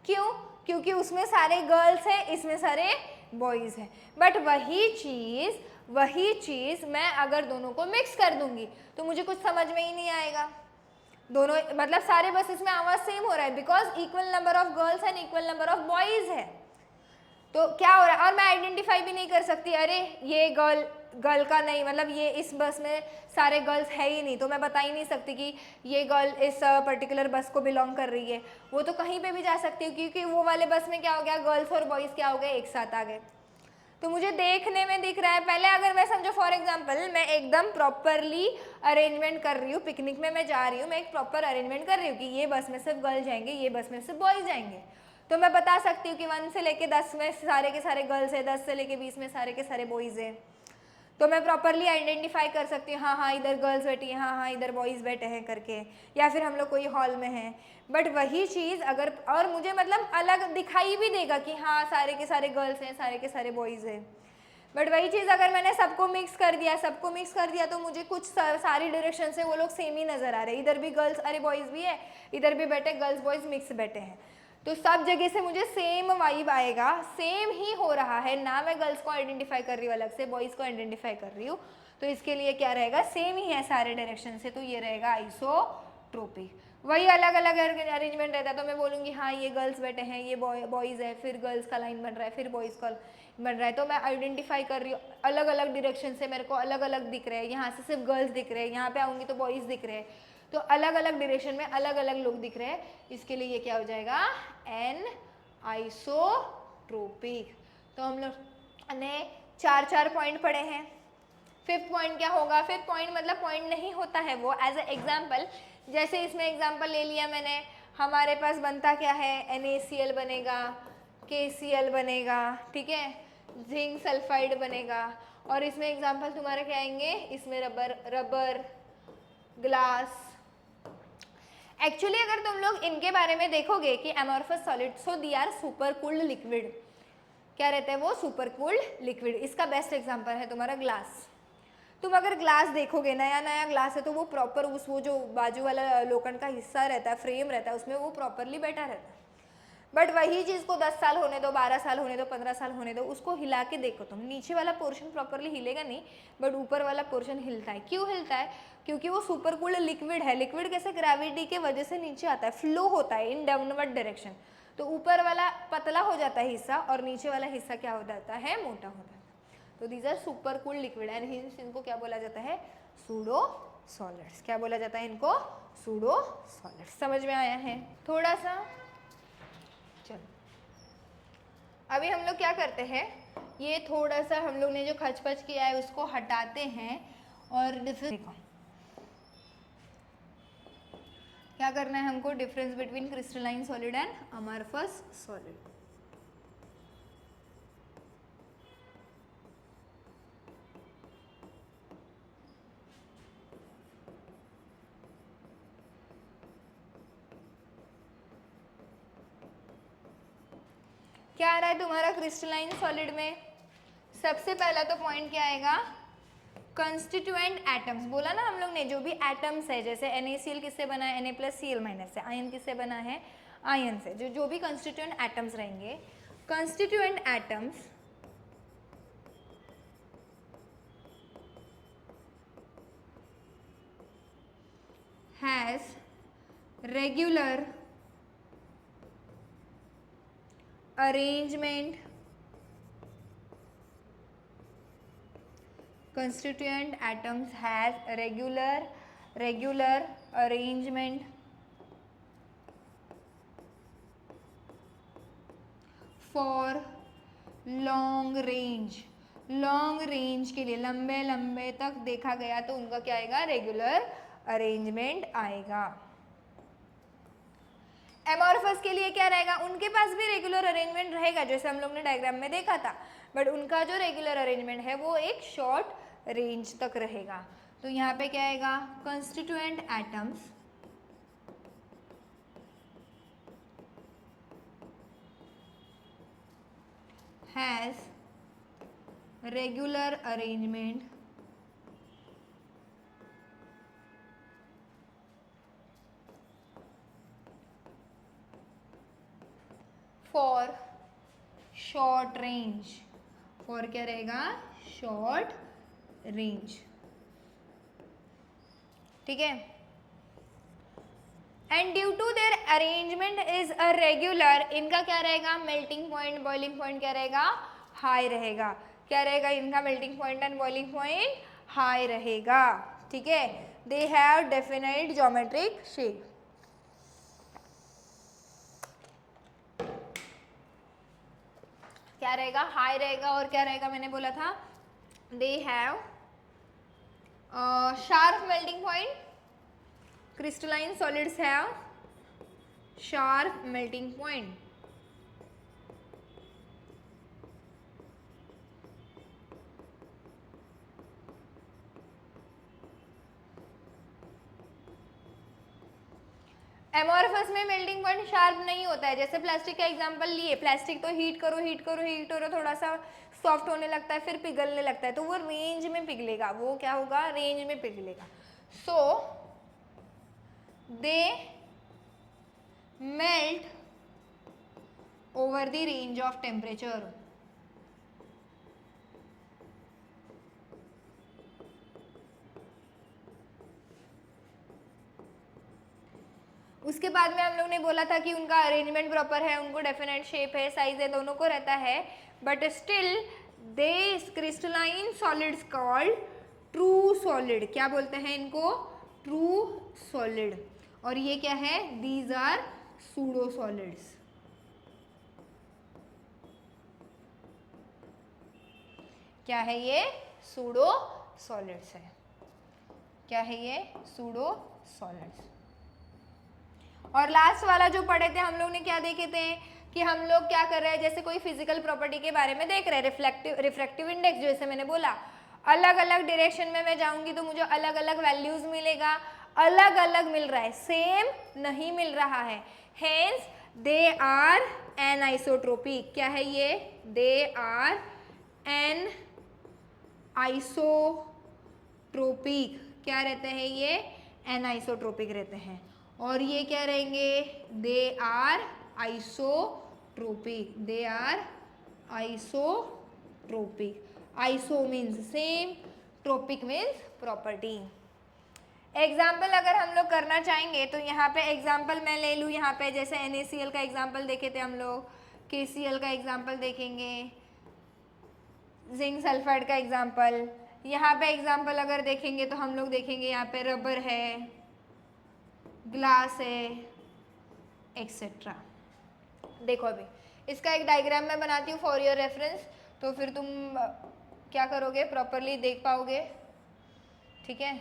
क्यों? क्योंकि उसमें सारे गर्ल्स हैं, इसमें सारे बॉयज़ हैं। बट वही चीज़ मैं अगर दोनों को मिक्स कर दूंगी तो मुझे कुछ समझ में ही नहीं आएगा। दोनों मतलब सारे बसेस में आवाज़ सेम हो रहा है because equal number of girls and equal number of boys है। तो क्या हो रहा है, और मैं आइडेंटिफाई भी नहीं कर सकती, अरे ये गर्ल का नहीं, मतलब ये इस बस में सारे गर्ल्स है ही नहीं, तो मैं बता ही नहीं सकती कि ये गर्ल इस पर्टिकुलर बस को बिलोंग कर रही है। वो तो कहीं पे भी जा सकती हूँ, क्योंकि वो वाले बस में क्या हो गया, गर्ल्स और बॉयज़ क्या हो गए, एक साथ आ गए। तो मुझे देखने में दिख रहा है, पहले अगर मैं समझो फॉर एग्जांपल मैं एकदम प्रॉपरली अरेंजमेंट कर रही हूँ, पिकनिक में मैं जा रही हूँ, मैं एक प्रॉपर अरेंजमेंट कर रही हूँ कि ये बस में सिर्फ गर्ल्स जाएंगे, ये बस में सिर्फ बॉयज़ जाएंगे, तो मैं बता सकती हूँ कि 1 से लेके 10 में सारे के सारे गर्ल्स है, 10 से लेके 20 में सारे के सारे बॉयज़ है। तो मैं प्रॉपरली आइडेंटिफाई कर सकती हूँ, हाँ हाँ इधर गर्ल्स बैठी हैं, हाँ हाँ इधर बॉयज़ बैठे हैं करके, या फिर हम लोग कोई हॉल में हैं। बट वही चीज़ अगर, और मुझे मतलब अलग दिखाई भी देगा कि हाँ सारे के सारे गर्ल्स हैं, सारे के सारे बॉयज़ हैं। बट वही चीज़ अगर मैंने सबको मिक्स कर दिया तो मुझे कुछ सारी डायरेक्शन से वो लोग सेम ही नज़र आ रहे हैं, इधर भी गर्ल्स अरे बॉयज़ भी है, इधर भी बैठे गर्ल्स बॉयज़ मिक्स बैठे हैं, तो सब जगह से मुझे सेम वाइब आएगा, सेम ही हो रहा है ना, मैं गर्ल्स को आइडेंटिफाई कर रही हूँ अलग से, बॉयज़ को आइडेंटिफाई कर रही हूँ, तो इसके लिए क्या रहेगा, सेम ही है सारे डायरेक्शन से, तो ये रहेगा आइसोट्रोपिक। वही अलग अलग अरेंजमेंट रहता है तो मैं बोलूँगी हाँ ये गर्ल्स बैठे हैं, ये बॉयज़ है, फिर गर्ल्स का लाइन बन रहा है, फिर बॉयज़ का बन रहा है, तो मैं आइडेंटिफाई कर रही हूँ अलग अलग डायरेक्शन से, मेरे को अलग अलग दिख रहे हैं, यहाँ से सिर्फ गर्ल्स दिख रहे हैं, यहाँ पे आऊँगी तो बॉयज़ दिख रहे हैं, तो अलग अलग डायरेक्शन में अलग अलग लोग दिख रहे हैं, इसके लिए ये क्या हो जाएगा, एन आइसोट्रोपिक। तो हम लोग ने 4 पॉइंट पढ़े हैं। 5th पॉइंट क्या होगा, 5th पॉइंट मतलब पॉइंट नहीं होता है वो, एज ए एग्जाम्पल, जैसे इसमें एग्जाम्पल ले लिया मैंने, हमारे पास बनता क्या है, NaCl बनेगा, KCl बनेगा, ठीक है, जिंक सल्फाइड बनेगा, और इसमें एग्जाम्पल तुम्हारे क्या आएंगे, इसमें रबर ग्लास एक्चुअली अगर तुम लोग इनके बारे में देखोगे कि amorphous solid, so they are super cooled liquid. क्या रहता है वो? Super cooled liquid. इसका बेस्ट एग्जांपल है तुम्हारा ग्लास। तुम अगर ग्लास देखोगे, नया नया ग्लास है तो वो प्रॉपर उस वो जो बाजू वाला लोखंड का हिस्सा रहता है, फ्रेम रहता है, उसमें वो प्रॉपरली बैठा रहता है। बट वही चीज़ को 10 साल होने दो, 12 साल होने दो, 15 साल होने दो, उसको हिला के देखो तुम, नीचे वाला पोर्शन प्रॉपरली हिलेगा नहीं, बट ऊपर वाला पोर्शन हिलता है। क्यों हिलता है? क्योंकि वो सुपर कूल्ड लिक्विड है। लिक्विड कैसे? ग्रेविटी के वजह से नीचे आता है, फ्लो होता है इन डाउनवर्ड डायरेक्शन। तो ऊपर वाला पतला हो जाता है हिस्सा और नीचे वाला हिस्सा क्या हो जाता है? मोटा होता है। तो these are super cooled liquid and इनको क्या बोला जाता है? Pseudo solids. क्या बोला जाता है इनको? Pseudo solids. समझ में आया है? थोड़ा सा चलो अभी हम लोग क्या करते हैं, ये थोड़ा सा हम लोग ने जो खचपच किया है उसको हटाते हैं और देखो क्या करना है हमको, difference between crystalline solid and amorphous solid. क्या आ रहा है तुम्हारा क्रिस्टलाइन सॉलिड में? सबसे पहला तो पॉइंट क्या आएगा? Constituent atoms. बोला ना हम लोग ने, जो भी एटम्स है, जैसे NaCl किससे बना है? Na+Cl- से। आयन किससे बना है? आयन से। जो भी कंस्टिट्यूएंट एटम्स रहेंगे, constituent atoms has regular arrangement, constituent atoms has regular arrangement for long range के लिए लंबे लंबे तक देखा गया तो उनका क्या आएगा? रेगुलर अरेंजमेंट आएगा। एमॉर्फस के लिए क्या रहेगा? उनके पास भी रेगुलर अरेंजमेंट रहेगा, जैसे हम लोग ने डायग्राम में देखा था, बट उनका जो रेगुलर अरेंजमेंट है वो एक शॉर्ट रेंज तक रहेगा। तो यहाँ पे क्या आएगा? Constituent atoms has regular arrangement for short range. For क्या रहेगा? Short range. ठीक है। And due to their arrangement is a regular, इनका क्या रहेगा? मेल्टिंग पॉइंट, बॉइलिंग पॉइंट क्या रहेगा? हाई रहेगा। क्या रहेगा इनका? Melting point and boiling point high रहेगा। ठीक है। They have definite geometric shape. क्या रहेगा? हाई रहेगा। और क्या रहेगा? मैंने बोला था they have sharp melting point. Crystalline solids have sharp melting point. Amorphous में मेल्टिंग पॉइंट शार्प नहीं होता है। जैसे प्लास्टिक का एग्जांपल लिए, प्लास्टिक तो हीट करो थोड़ा सा सॉफ्ट होने लगता है, फिर पिघलने लगता है, तो वो रेंज में पिघलेगा। वो क्या होगा? रेंज में पिघलेगा। So they melt over the range of temperature. उसके बाद में हम लोग ने बोला था कि उनका अरेंजमेंट प्रॉपर है, उनको डेफिनेट शेप है, साइज है, दोनों को रहता है, but still they crystalline solids called true solid. क्या बोलते हैं इनको? True solid. और ये क्या है? These are pseudo solids. क्या है ये? सूडो सॉलिड्स है। क्या है ये? Pseudo solids. और लास्ट वाला जो पढ़े थे हम लोग ने, क्या देखे थे कि हम लोग क्या कर रहे हैं, जैसे कोई फिजिकल प्रॉपर्टी के बारे में देख रहे हैं, रिफ्रैक्टिव इंडेक्स, जैसे मैंने बोला अलग अलग डायरेक्शन में मैं जाऊंगी तो मुझे अलग अलग वैल्यूज मिलेगा, अलग अलग मिल रहा है, सेम नहीं मिल रहा है, hence they are anisotropic. क्या है ये? They are anisotropic. क्या रहते हैं ये? एन आइसोट्रोपिक रहते हैं। और ये क्या रहेंगे? They are isotropic, they are isotropic. Iso means same, tropic means property. Example अगर हम लोग करना चाहेंगे तो यहाँ पे एग्जाम्पल मैं ले लूँ, यहाँ पे जैसे NaCl का एग्जाम्पल देखे थे हम लोग, KCl का एग्जाम्पल देखेंगे, जिंक सल्फाइड का एग्जाम्पल। यहाँ पे एग्जाम्पल अगर देखेंगे तो हम लोग देखेंगे यहाँ पे रबर है, ग्लास है, एक्सेट्रा। देखो अभी इसका एक डायग्राम मैं बनाती हूँ फॉर योर रेफरेंस, तो फिर तुम क्या करोगे, प्रॉपरली देख पाओगे। ठीक है,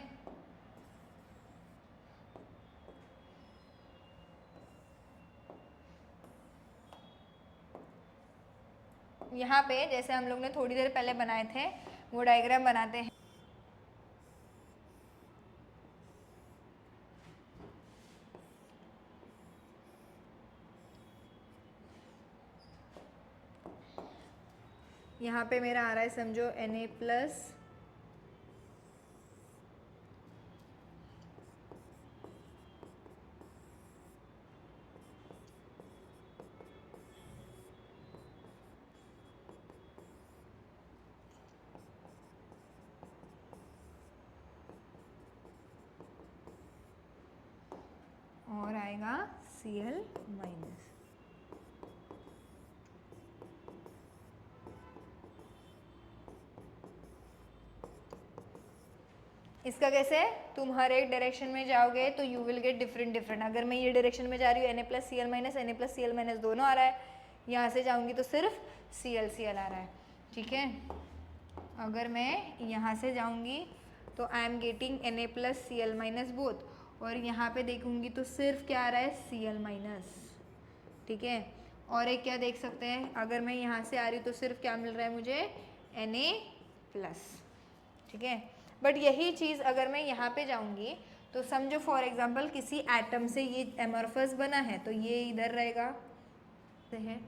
यहाँ पे जैसे हम लोग ने थोड़ी देर पहले बनाए थे वो डायग्राम बनाते हैं। यहाँ पे मेरा आ रहा है समझो Na+, और आएगा Cl-। इसका कैसे, तुम हर एक डायरेक्शन में जाओगे तो you will get different different. अगर मैं ये डायरेक्शन में जा रही हूँ Na+Cl-, Na+Cl- दोनों आ रहा है, यहाँ से जाऊँगी तो सिर्फ Cl आ रहा है। ठीक है, अगर मैं यहाँ से जाऊँगी तो I am getting Na+Cl- both, और यहाँ पे देखूँगी तो सिर्फ क्या आ रहा है? Cl-। ठीक है, और एक क्या देख सकते हैं, अगर मैं यहाँ से आ रही हूँ तो सिर्फ क्या मिल रहा है मुझे? Na+। ठीक है, बट यही चीज़ अगर मैं यहाँ पे जाऊँगी तो समझो फॉर एग्जांपल किसी एटम से ये एमॉर्फस बना है तो ये इधर रहेगा, है।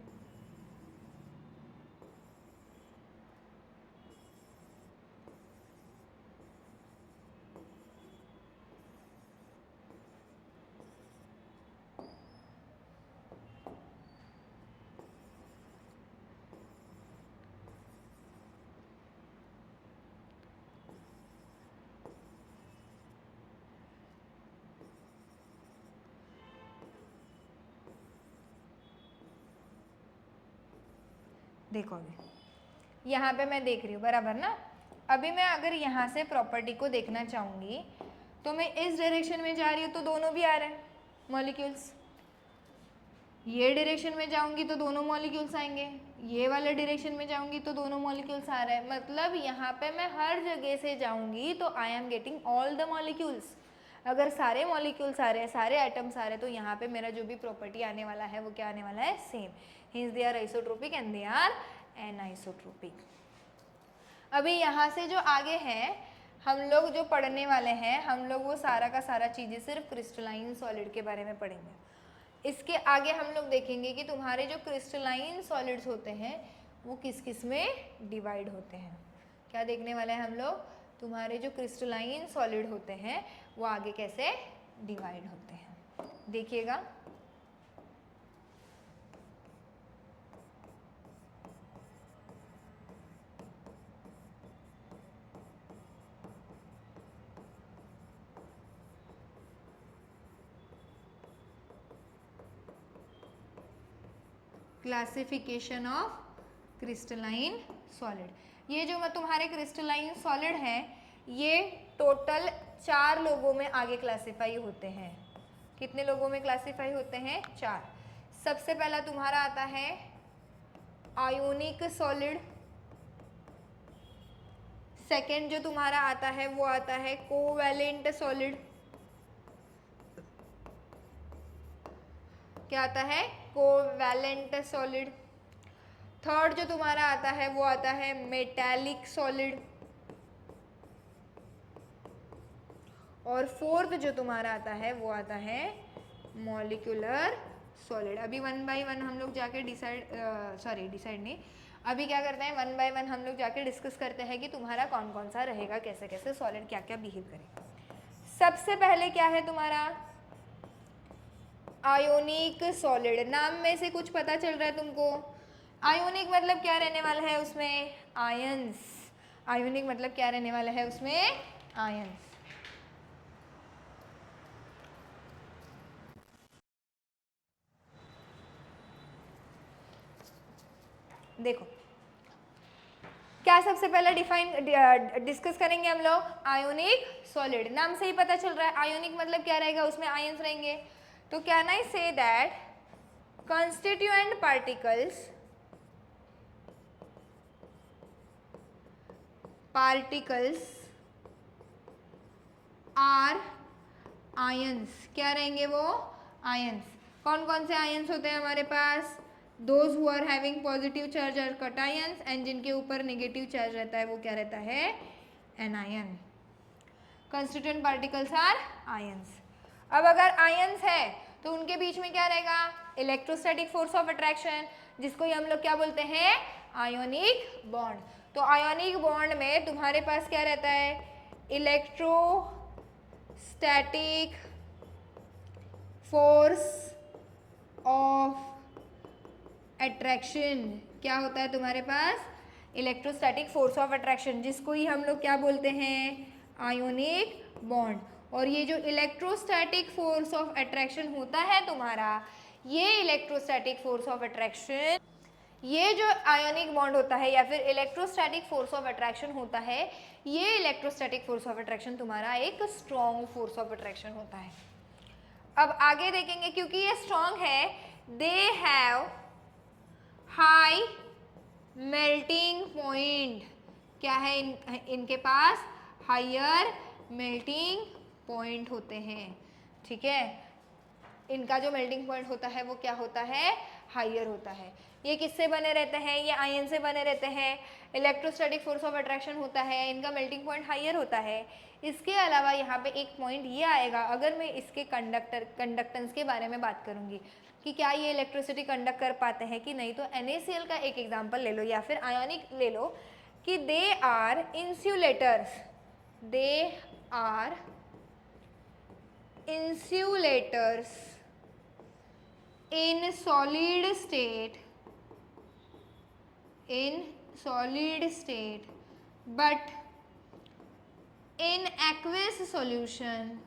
देखो अभी यहाँ पे मैं देख रही हूँ बराबर ना। अभी मैं अगर यहाँ से प्रॉपर्टी को देखना चाहूँगी तो मैं इस डायरेक्शन में जा रही हूँ तो दोनों भी आ रहे हैं मॉलिक्यूल्स। ये डायरेक्शन में जाऊँगी तो दोनों मॉलिक्यूल्स आएंगे, ये वाले डायरेक्शन में जाऊँगी तो दोनों मॉलिक्यूल्स आ रहे हैं। मतलब यहाँ पे मैं हर जगह से जाऊँगी तो I am getting all the molecules. अगर सारे मॉलिक्यूल्स आ रहे हैं, सारे एटम्स आ रहे हैं, तो यहाँ पे मेरा जो भी प्रॉपर्टी आने वाला है वो क्या आने वाला है? Same. Hence they are isotropic and they are anisotropic. अभी यहाँ से जो आगे है हम लोग जो पढ़ने वाले हैं, हम लोग वो सारा का सारा चीज़ें सिर्फ क्रिस्टलाइन सॉलिड के बारे में पढ़ेंगे। इसके आगे हम लोग देखेंगे कि तुम्हारे जो क्रिस्टलाइन सॉलिड्स होते हैं वो किस किस में डिवाइड होते हैं। क्या देखने वाले हैं हम लोग? तुम्हारे जो क्रिस्टलाइन सॉलिड होते हैं वो आगे कैसे डिवाइड होते हैं, देखिएगा। Classification of crystalline solid. ये जो तुम्हारे क्रिस्टलाइन सॉलिड हैं ये टोटल 4 लोगों में आगे क्लासिफाई होते हैं। कितने लोगों में क्लासिफाई होते हैं? 4। सबसे पहला तुम्हारा आता है आयोनिक सॉलिड। सेकेंड जो तुम्हारा आता है वो आता है कोवैलेंट सॉलिड। क्या आता है? Covalent solid. थर्ड जो तुम्हारा आता है वो आता है मेटालिक सॉलिड। और फोर्थ जो तुम्हारा आता है वो आता है मॉलिक्यूलर सॉलिड। अभी वन बाय वन हम लोग जाके डिसाइड नहीं, अभी क्या करते हैं, वन बाय वन हम लोग जाके डिस्कस करते हैं कि तुम्हारा कौन कौन सा रहेगा, कैसे कैसे सॉलिड क्या क्या बिहेव करेगा। सबसे पहले क्या है तुम्हारा आयोनिक सॉलिड। नाम में से कुछ पता चल रहा है तुमको? आयोनिक मतलब क्या रहने वाला है उसमें? आयंस। आयोनिक मतलब क्या रहने वाला है उसमें? आयंस। देखो क्या सबसे पहले डिस्कस करेंगे हम लोग आयोनिक सॉलिड। नाम से ही पता चल रहा है आयोनिक मतलब क्या रहेगा, उसमें आयंस रहेंगे। तो can I say that constituent particles are ions. क्या रहेंगे वो? आयंस। कौन कौन से आयंस होते हैं हमारे पास? Those who are having positive charge are cations and जिनके ऊपर नेगेटिव चार्ज रहता है वो क्या रहता है? Anion. Constituent particles are ions. अब अगर आयंस है तो उनके बीच में क्या रहेगा? इलेक्ट्रोस्टैटिक फोर्स ऑफ अट्रैक्शन, जिसको ही हम लोग क्या बोलते हैं? Ionic bond. तो आयोनिक बॉन्ड में तुम्हारे पास क्या रहता है? Electrostatic force of attraction. क्या होता है तुम्हारे पास? इलेक्ट्रोस्टैटिक फोर्स ऑफ अट्रैक्शन, जिसको ही हम लोग क्या बोलते हैं? Ionic bond. और ये जो इलेक्ट्रोस्टैटिक फोर्स ऑफ अट्रैक्शन होता है तुम्हारा, ये इलेक्ट्रोस्टैटिक फोर्स ऑफ अट्रैक्शन, ये जो आयोनिक बॉन्ड होता है या फिर इलेक्ट्रोस्टैटिक फोर्स ऑफ अट्रैक्शन होता है, ये इलेक्ट्रोस्टैटिक फोर्स ऑफ अट्रैक्शन तुम्हारा एक स्ट्रॉन्ग फोर्स ऑफ अट्रैक्शन होता है। अब आगे देखेंगे, क्योंकि ये स्ट्रॉन्ग है, they have high melting point. क्या है इनके पास? हायर मेल्टिंग पॉइंट होते हैं। ठीक है, इनका जो मेल्टिंग पॉइंट होता है वो क्या होता है? हायर होता है। ये किससे बने रहते हैं? ये आयन से बने रहते हैं। इलेक्ट्रोस्टैटिक फोर्स ऑफ अट्रैक्शन होता है, इनका मेल्टिंग पॉइंट हायर होता है। इसके अलावा यहाँ पे एक पॉइंट ये आएगा, अगर मैं इसके कंडक्टेंस के बारे में बात करूँगी कि क्या ये इलेक्ट्रिसिटी कंडक्ट कर पाते हैं कि नहीं, तो NaCl का एक एग्जाम्पल ले लो या फिर आयोनिक ले लो कि they are insulators. They are insulators in solid state but in aqueous solution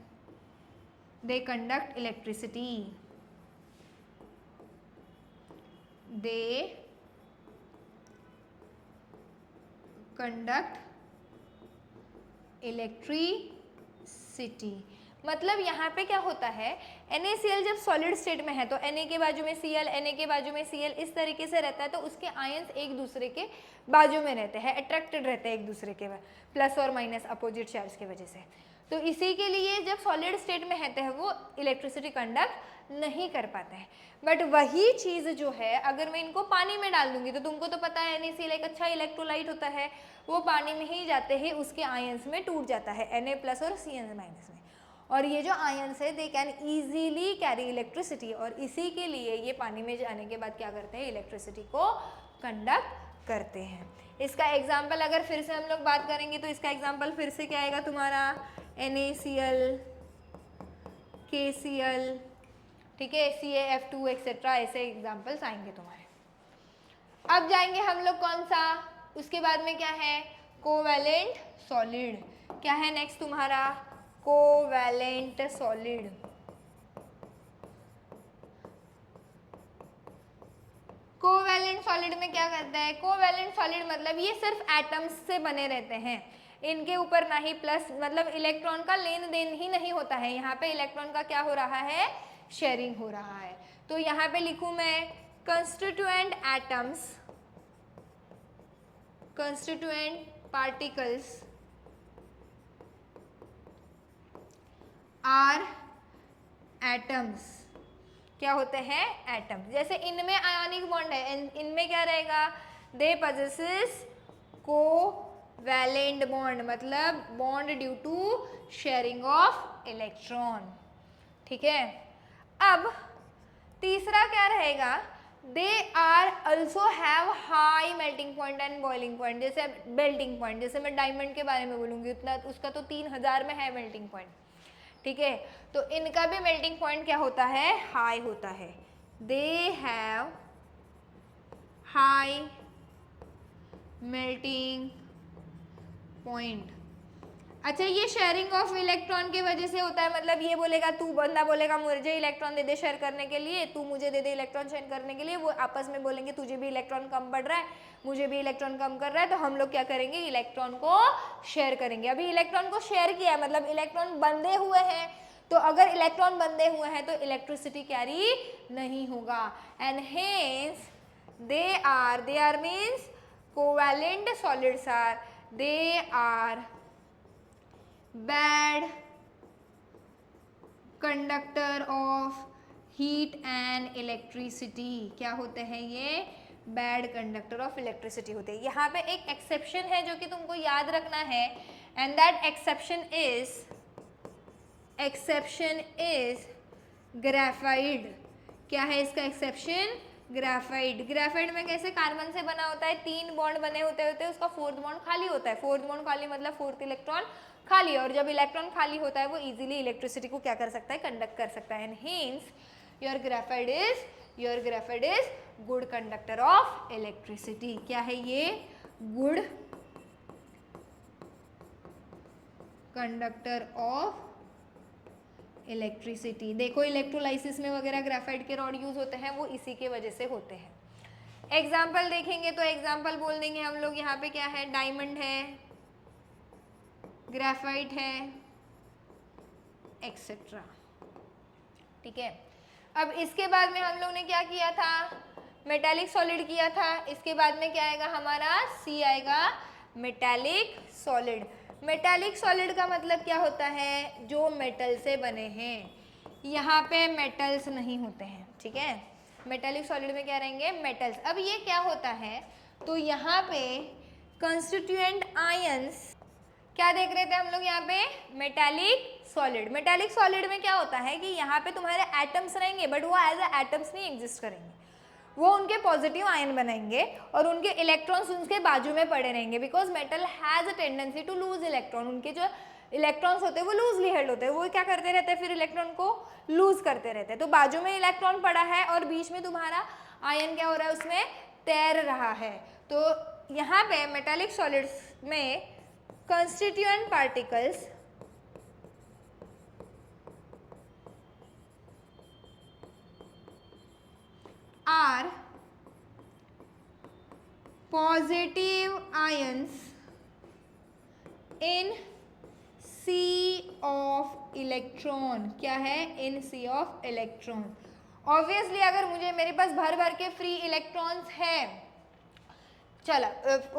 they conduct electricity. They conduct electricity। मतलब यहाँ पे क्या होता है, NaCl जब सॉलिड स्टेट में है तो Na के बाजू में Cl, Na के बाजू में Cl, इस तरीके से रहता है। तो उसके आयंस एक दूसरे के बाजू में रहते हैं, अट्रैक्टेड रहते हैं एक दूसरे के, प्लस और माइनस अपोजिट चार्ज की वजह से। तो इसी के लिए जब सॉलिड स्टेट में रहते हैं वो इलेक्ट्रिसिटी कंडक्ट नहीं कर पाते हैं। बट वही चीज़ जो है अगर मैं इनको पानी में डाल दूंगी, तो तुमको तो पता है NaCl एक अच्छा इलेक्ट्रोलाइट होता है, वो पानी में ही जाते ही उसके आयंस में टूट जाता है, Na प्लस और Cn माइनस में। और ये जो आयंस है they can easily carry electricity, और इसी के लिए ये पानी में जाने के बाद क्या करते हैं? इलेक्ट्रिसिटी को कंडक्ट करते हैं। इसका एग्जाम्पल अगर फिर से हम लोग बात करेंगे तो इसका एग्जाम्पल फिर से क्या आएगा तुम्हारा? NaCl, KCl, ठीक है, CaF2 एक्सेट्रा, ऐसे एग्जाम्पल्स आएंगे तुम्हारे। अब जाएंगे हम लोग कौन सा? उसके बाद में क्या है? Covalent solid. क्या है नेक्स्ट तुम्हारा? Covalent solid. कोवैलेंट सॉलिड में क्या करता है? कोवैलेंट सॉलिड मतलब ये सिर्फ एटम्स से बने रहते हैं, इनके ऊपर ना ही प्लस मतलब इलेक्ट्रॉन का लेन देन ही नहीं होता है। यहाँ पे इलेक्ट्रॉन का क्या हो रहा है? शेयरिंग हो रहा है। तो यहाँ पे लिखूं मैं constituent atoms, constituent particles are atoms. क्या होते हैं? एटम्स। जैसे इनमें आयोनिक बॉन्ड है, इनमें क्या रहेगा? They possesses covalent bond मतलब bond due to sharing of electron. ठीक है, अब तीसरा क्या रहेगा, they are also have high melting point and boiling point, जैसे मेल्टिंग पॉइंट, जैसे मैं डायमंड के बारे में बोलूँगी उतना उसका तो 3000 में है मेल्टिंग पॉइंट। ठीक है, तो इनका भी मेल्टिंग पॉइंट क्या होता है, हाई होता है। They have high melting point. अच्छा, ये शेयरिंग ऑफ इलेक्ट्रॉन की वजह से होता है, मतलब ये बोलेगा, तू बंदा बोलेगा मुझे इलेक्ट्रॉन दे दे शेयर करने के लिए, तू मुझे दे दे इलेक्ट्रॉन शेयर करने के लिए, वो आपस में बोलेंगे तुझे भी इलेक्ट्रॉन कम पड़ रहा है, मुझे भी इलेक्ट्रॉन कम कर रहा है, तो हम लोग क्या करेंगे, इलेक्ट्रॉन को शेयर करेंगे। अभी इलेक्ट्रॉन को शेयर किया है मतलब इलेक्ट्रॉन बंधे हुए हैं, तो अगर इलेक्ट्रॉन बंधे हुए हैं तो इलेक्ट्रिसिटी कैरी नहीं होगा। And hence they are means covalent solids are, they are bad conductor of heat and electricity। क्या होते हैं ये, बैड कंडक्टर ऑफ इलेक्ट्रिसिटी होते हैं। यहाँ पे एक एक्सेप्शन है जो कि तुमको याद रखना है, and that exception is graphite. क्या है इसका एक्सेप्शन, ग्रेफाइड। ग्रेफाइड में कैसे कार्बन से बना होता है, 3 बॉन्ड बने होते उसका 4th बॉन्ड खाली होता है। 4th बॉन्ड खाली मतलब 4th इलेक्ट्रॉन खाली, और जब इलेक्ट्रॉन खाली होता है वो इजीली इलेक्ट्रिसिटी को क्या कर सकता है, कंडक्ट कर सकता है। And hence your graphite is good conductor of electricity. क्या है ये, गुड कंडक्टर ऑफ इलेक्ट्रिसिटी। देखो इलेक्ट्रोलाइसिस में वगैरह ग्रेफाइट के रॉड यूज होते हैं, वो इसी के वजह से होते हैं। एग्जाम्पल देखेंगे तो एग्जाम्पल बोल देंगे हम लोग, यहाँ पे क्या है, डायमंड है, ग्रेफाइट है, एक्सेट्रा। ठीक है, अब इसके बाद में हम लोग ने क्या किया था, मेटालिक सॉलिड किया था। इसके बाद में क्या आएगा हमारा, सी आएगा, मेटालिक सॉलिड। मेटालिक सॉलिड का मतलब क्या होता है, जो मेटल से बने हैं। यहाँ पे मेटल्स नहीं होते हैं। ठीक है, मेटालिक सॉलिड में क्या रहेंगे, मेटल्स। अब ये क्या होता है, तो यहाँ पे कंस्टिट्यूएंट आयंस, क्या देख रहे थे हम लोग यहाँ पे, मेटालिक सॉलिड। मेटालिक सॉलिड में क्या होता है कि यहाँ पे तुम्हारे एटम्स रहेंगे, बट वो एज ए एटम्स नहीं एग्जिस्ट करेंगे, वो उनके पॉजिटिव आयन बनाएंगे और उनके इलेक्ट्रॉन्स उनके बाजू में पड़े रहेंगे, because metal has a tendency to lose electron. उनके जो इलेक्ट्रॉन्स होते हैं वो लूजली हेल्ड होते हैं, वो क्या करते रहते हैं, फिर इलेक्ट्रॉन को लूज करते रहते हैं। तो बाजू में इलेक्ट्रॉन पड़ा है और बीच में तुम्हारा आयन क्या हो रहा है, उसमें तैर रहा है। तो यहाँ पे मेटालिक सॉलिड्स में constituent particles are positive ions in sea of electron। क्या है, in sea of electron। Obviously अगर मुझे मेरे पास भर भर के फ्री इलेक्ट्रॉन्स है, चलो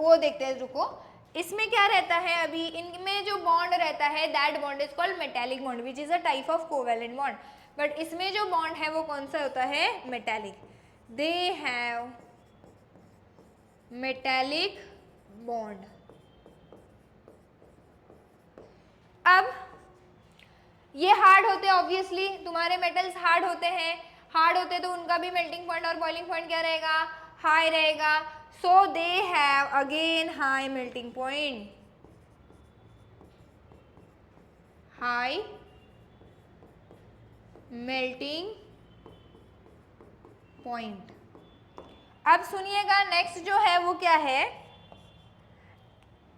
वो देखते हैं, रुको। इसमें क्या रहता है, अभी इनमें जो बॉन्ड रहता है, that bond is called metallic bond which is a type of covalent bond. But इसमें जो बॉन्ड है वो कौन सा होता है, metallic. They have metallic bond. अब ये हार्ड होते हैं, ऑब्वियसली तुम्हारे मेटल्स हार्ड होते हैं, हार्ड होते तो उनका भी मेल्टिंग पॉइंट और बॉइलिंग पॉइंट क्या रहेगा, हाई रहेगा। So they have again high melting point, high melting point। अब सुनिएगा, नेक्स्ट जो है वो क्या है,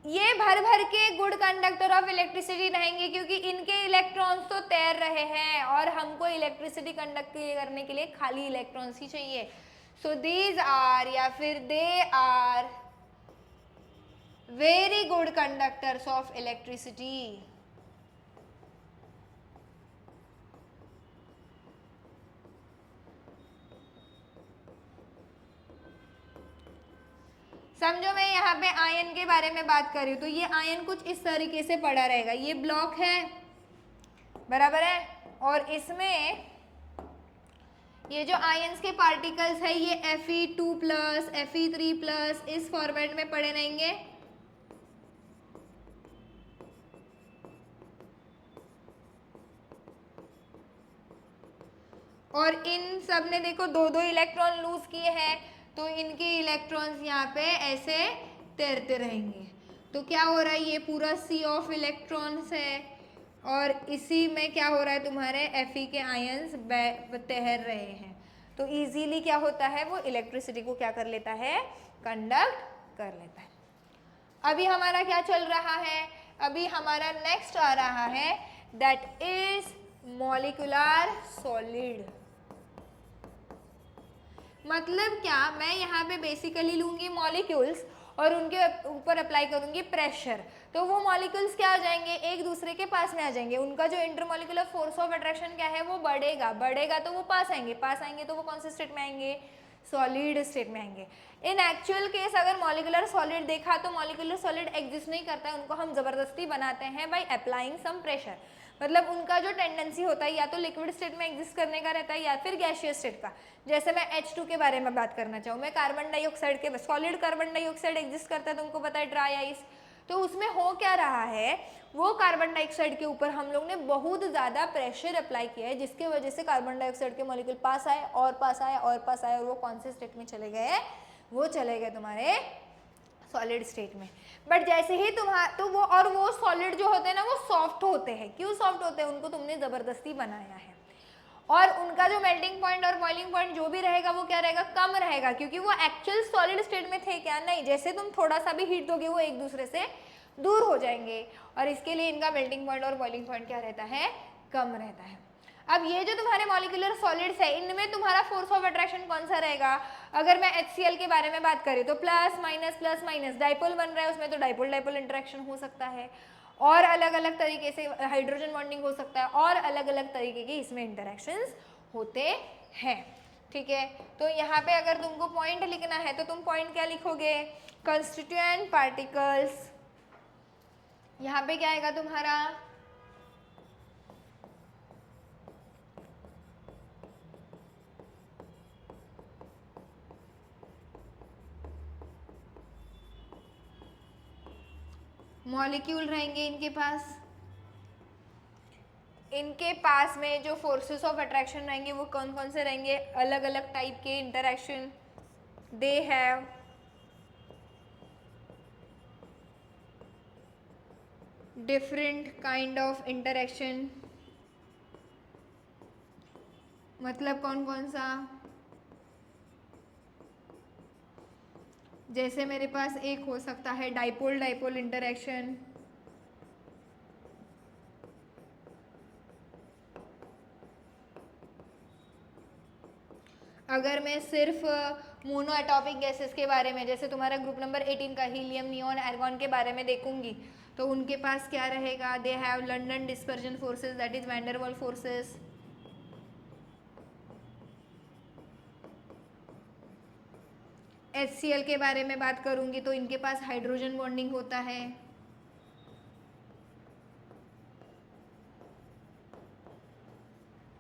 ये भर भर के गुड कंडक्टर ऑफ इलेक्ट्रिसिटी रहेंगे, क्योंकि इनके इलेक्ट्रॉन्स तो तैर रहे हैं और हमको इलेक्ट्रिसिटी कंडक्ट करने के लिए खाली इलेक्ट्रॉन्स ही चाहिए। सो दीज आर, या फिर they are very good conductors of electricity. समझो, मैं यहाँ पे आयन के बारे में बात कर रही हूँ, तो ये आयन कुछ इस तरीके से पड़ा रहेगा, ये ब्लॉक है, बराबर है, और इसमें ये जो आयंस के पार्टिकल्स है, ये Fe2+, Fe3+ इस फॉर्मेट में पड़े रहेंगे। और इन सब ने देखो दो दो इलेक्ट्रॉन लूज किए हैं, तो इनके इलेक्ट्रॉन्स यहाँ पे ऐसे तैरते रहेंगे। तो क्या हो रहा है, ये पूरा सी ऑफ इलेक्ट्रॉन्स है और इसी में क्या हो रहा है, तुम्हारे Fe के आयंस तैर रहे हैं। तो इजीली क्या होता है, वो इलेक्ट्रिसिटी को क्या कर लेता है, कंडक्ट कर लेता है। अभी हमारा क्या चल रहा है, अभी हमारा नेक्स्ट आ रहा है दैट इज मॉलिक्यूलर सॉलिड। मतलब क्या, मैं यहाँ पे बेसिकली लूंगी मॉलिक्यूल्स और उनके ऊपर अप्लाई करूंगी प्रेशर, तो वो मॉलिक्यूल्स क्या हो जाएंगे, एक दूसरे के पास में आ जाएंगे। उनका जो इंटरमॉलिक्यूलर फोर्स ऑफ अट्रैक्शन क्या है, वो बढ़ेगा, बढ़ेगा तो वो पास आएंगे तो वो कौन से स्टेट में आएंगे, सॉलिड स्टेट में आएंगे। इन एक्चुअल केस अगर मॉलिक्यूलर सॉलिड देखा तो मॉलिक्यूलर सॉलिड एग्जिस्ट नहीं करता है, उनको हम जबरदस्ती बनाते हैं बाय अप्लाइंग सम प्रेशर। मतलब उनका जो टेंडेंसी होता है या तो लिक्विड स्टेट में एग्जिस्ट करने का रहता है या फिर गैसियस स्टेट का। जैसे मैं H2 के बारे में बात करना चाहूँ, मैं कार्बन डाइऑक्साइड के, सॉलिड कार्बन डाइऑक्साइड एग्जिस्ट करता है, तुमको पता है ड्राई आइस। तो उसमें हो क्या रहा है, वो कार्बन डाइऑक्साइड के ऊपर हम लोग ने बहुत ज़्यादा प्रेशर अप्लाई किया है, जिसके वजह से कार्बन डाइऑक्साइड के मॉलिक्यूल पास आए और पास आए और पास आए और वो कौन से स्टेट में चले गए, वो चले गए तुम्हारे सॉलिड स्टेट में। बट जैसे ही तो वो सॉलिड जो होते हैं ना, वो सॉफ्ट होते हैं। क्यों सॉफ्ट होते हैं, उनको तुमने जबरदस्ती बनाया है और उनका जो मेल्टिंग पॉइंट और बॉइलिंग पॉइंट जो भी रहेगा वो क्या रहेगा, कम रहेगा, क्योंकि वो एक्चुअल सॉलिड स्टेट में थे क्या, नहीं। जैसे तुम थोड़ा सा भी हीट दोगे वो एक दूसरे से दूर हो जाएंगे और इसके लिए इनका मेल्टिंग पॉइंट और बॉइलिंग पॉइंट क्या रहता है, कम रहता है। अब ये जो तुम्हारे मॉलिक्यूलर सॉलिड्स है, इनमें तुम्हारा फोर्स ऑफ अट्रैक्शन कौन सा रहेगा, अगर मैं HCl के बारे में बात करें तो प्लस माइनस डाइपोल बन रहा है उसमें, तो डाइपोल डाइपोल इंटरेक्शन हो सकता है और अलग अलग तरीके से हाइड्रोजन बॉन्डिंग हो सकता है और अलग अलग तरीके के इसमें इंटरेक्शंस होते हैं। ठीक है, तो यहाँ पे अगर तुमको पॉइंट लिखना है तो तुम पॉइंट क्या लिखोगे, कंस्टिट्यूएंट पार्टिकल्स। यहाँ पे क्या आएगा तुम्हारा, मॉलिक्यूल रहेंगे इनके पास में जो फोर्सेस ऑफ अट्रैक्शन रहेंगे वो कौन कौन से रहेंगे, अलग अलग टाइप के interaction they have. Different kind of interaction, मतलब कौन कौन सा, जैसे मेरे पास एक हो सकता है डाइपोल डाइपोल इंटरेक्शन, अगर मैं सिर्फ मोनो एटॉमिक गैसेस के बारे में, जैसे तुम्हारा ग्रुप नंबर 18 का हीलियम नियॉन आर्गन के बारे में देखूंगी, तो उनके पास क्या रहेगा, they have London dispersion forces, that is van der Waals forces. HCl के बारे में बात करूंगी तो इनके पास हाइड्रोजन बॉन्डिंग होता है।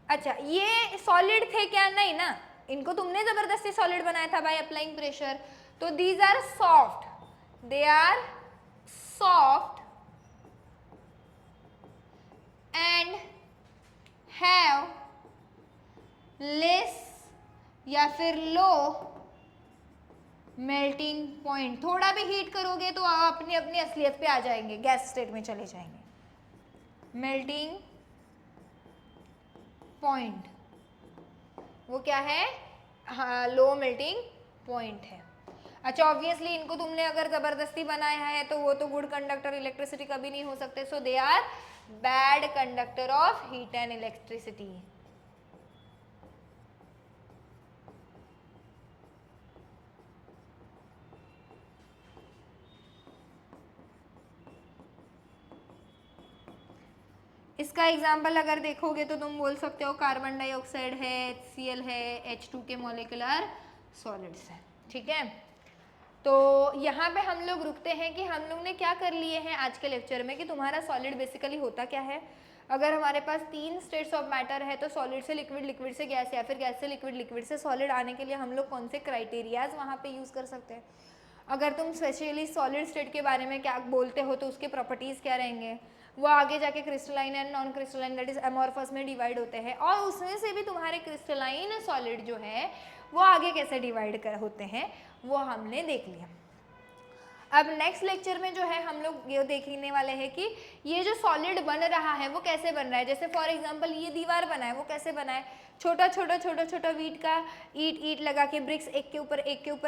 अच्छा, ये सॉलिड थे क्या, नहीं ना, इनको तुमने जबरदस्ती सॉलिड बनाया था बाय अप्लाइंग प्रेशर। तो these are soft, they are soft and have less या फिर लो मेल्टिंग पॉइंट। थोड़ा भी हीट करोगे तो आप अपनी अपनी असलियत पे आ जाएंगे, गैस स्टेट में चले जाएंगे। मेल्टिंग पॉइंट वो क्या है, हाँ, लो मेल्टिंग पॉइंट है। अच्छा, ऑब्वियसली इनको तुमने अगर जबरदस्ती बनाया है तो वो तो गुड कंडक्टर इलेक्ट्रिसिटी कभी नहीं हो सकते, so they are bad conductor of heat and electricity. इसका एग्जाम्पल अगर देखोगे तो तुम बोल सकते हो कार्बन डाइऑक्साइड है, HCl है, H2 के मॉलिक्यूलर सॉलिड्स हैं। ठीक है, तो यहाँ पे हम लोग रुकते हैं कि हम लोग ने क्या कर लिए हैं आज के लेक्चर में, कि तुम्हारा सॉलिड बेसिकली होता क्या है। अगर हमारे पास 3 स्टेट्स ऑफ मैटर है तो सॉलिड से लिक्विड, लिक्विड से गैस या फिर गैस से लिक्विड, लिक्विड से सॉलिड आने के लिए हम लोग कौन से क्राइटेरियाज वहाँ पे यूज़ कर सकते हैं। अगर तुम स्पेशली सॉलिड स्टेट के बारे में क्या बोलते हो तो उसके प्रॉपर्टीज़ क्या रहेंगे। वो आगे जाके crystalline and non crystalline that is amorphous में डिवाइड होते हैं, और उसमें से भी तुम्हारे क्रिस्टलाइन सॉलिड जो है वो आगे कैसे डिवाइड होते हैं वो हमने देख लिया। अब नेक्स्ट लेक्चर में जो है हम लोग ये देखने वाले हैं कि ये जो सॉलिड बन रहा है वो कैसे बन रहा है। जैसे फॉर एग्जांपल ये दीवार बना है, वो कैसे बना है, छोटा छोटा छोटा छोटा वीट का ईट लगा के, ब्रिक्स एक के ऊपर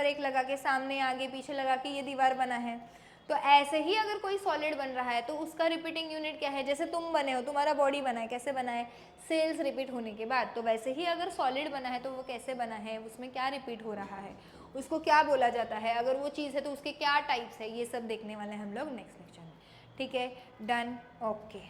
एक लगा के, सामने आगे पीछे लगा के ये दीवार बना है। तो ऐसे ही अगर कोई सॉलिड बन रहा है तो उसका रिपीटिंग यूनिट क्या है। जैसे तुम बने हो, तुम्हारा बॉडी बना है, कैसे बना है, सेल्स रिपीट होने के बाद। तो वैसे ही अगर सॉलिड बना है तो वो कैसे बना है, उसमें क्या रिपीट हो रहा है, उसको क्या बोला जाता है, अगर वो चीज़ है तो उसके क्या टाइप्स है, ये सब देखने वाले हैं हम लोग नेक्स्ट लेक्चर में। ठीक है, डन, ओके।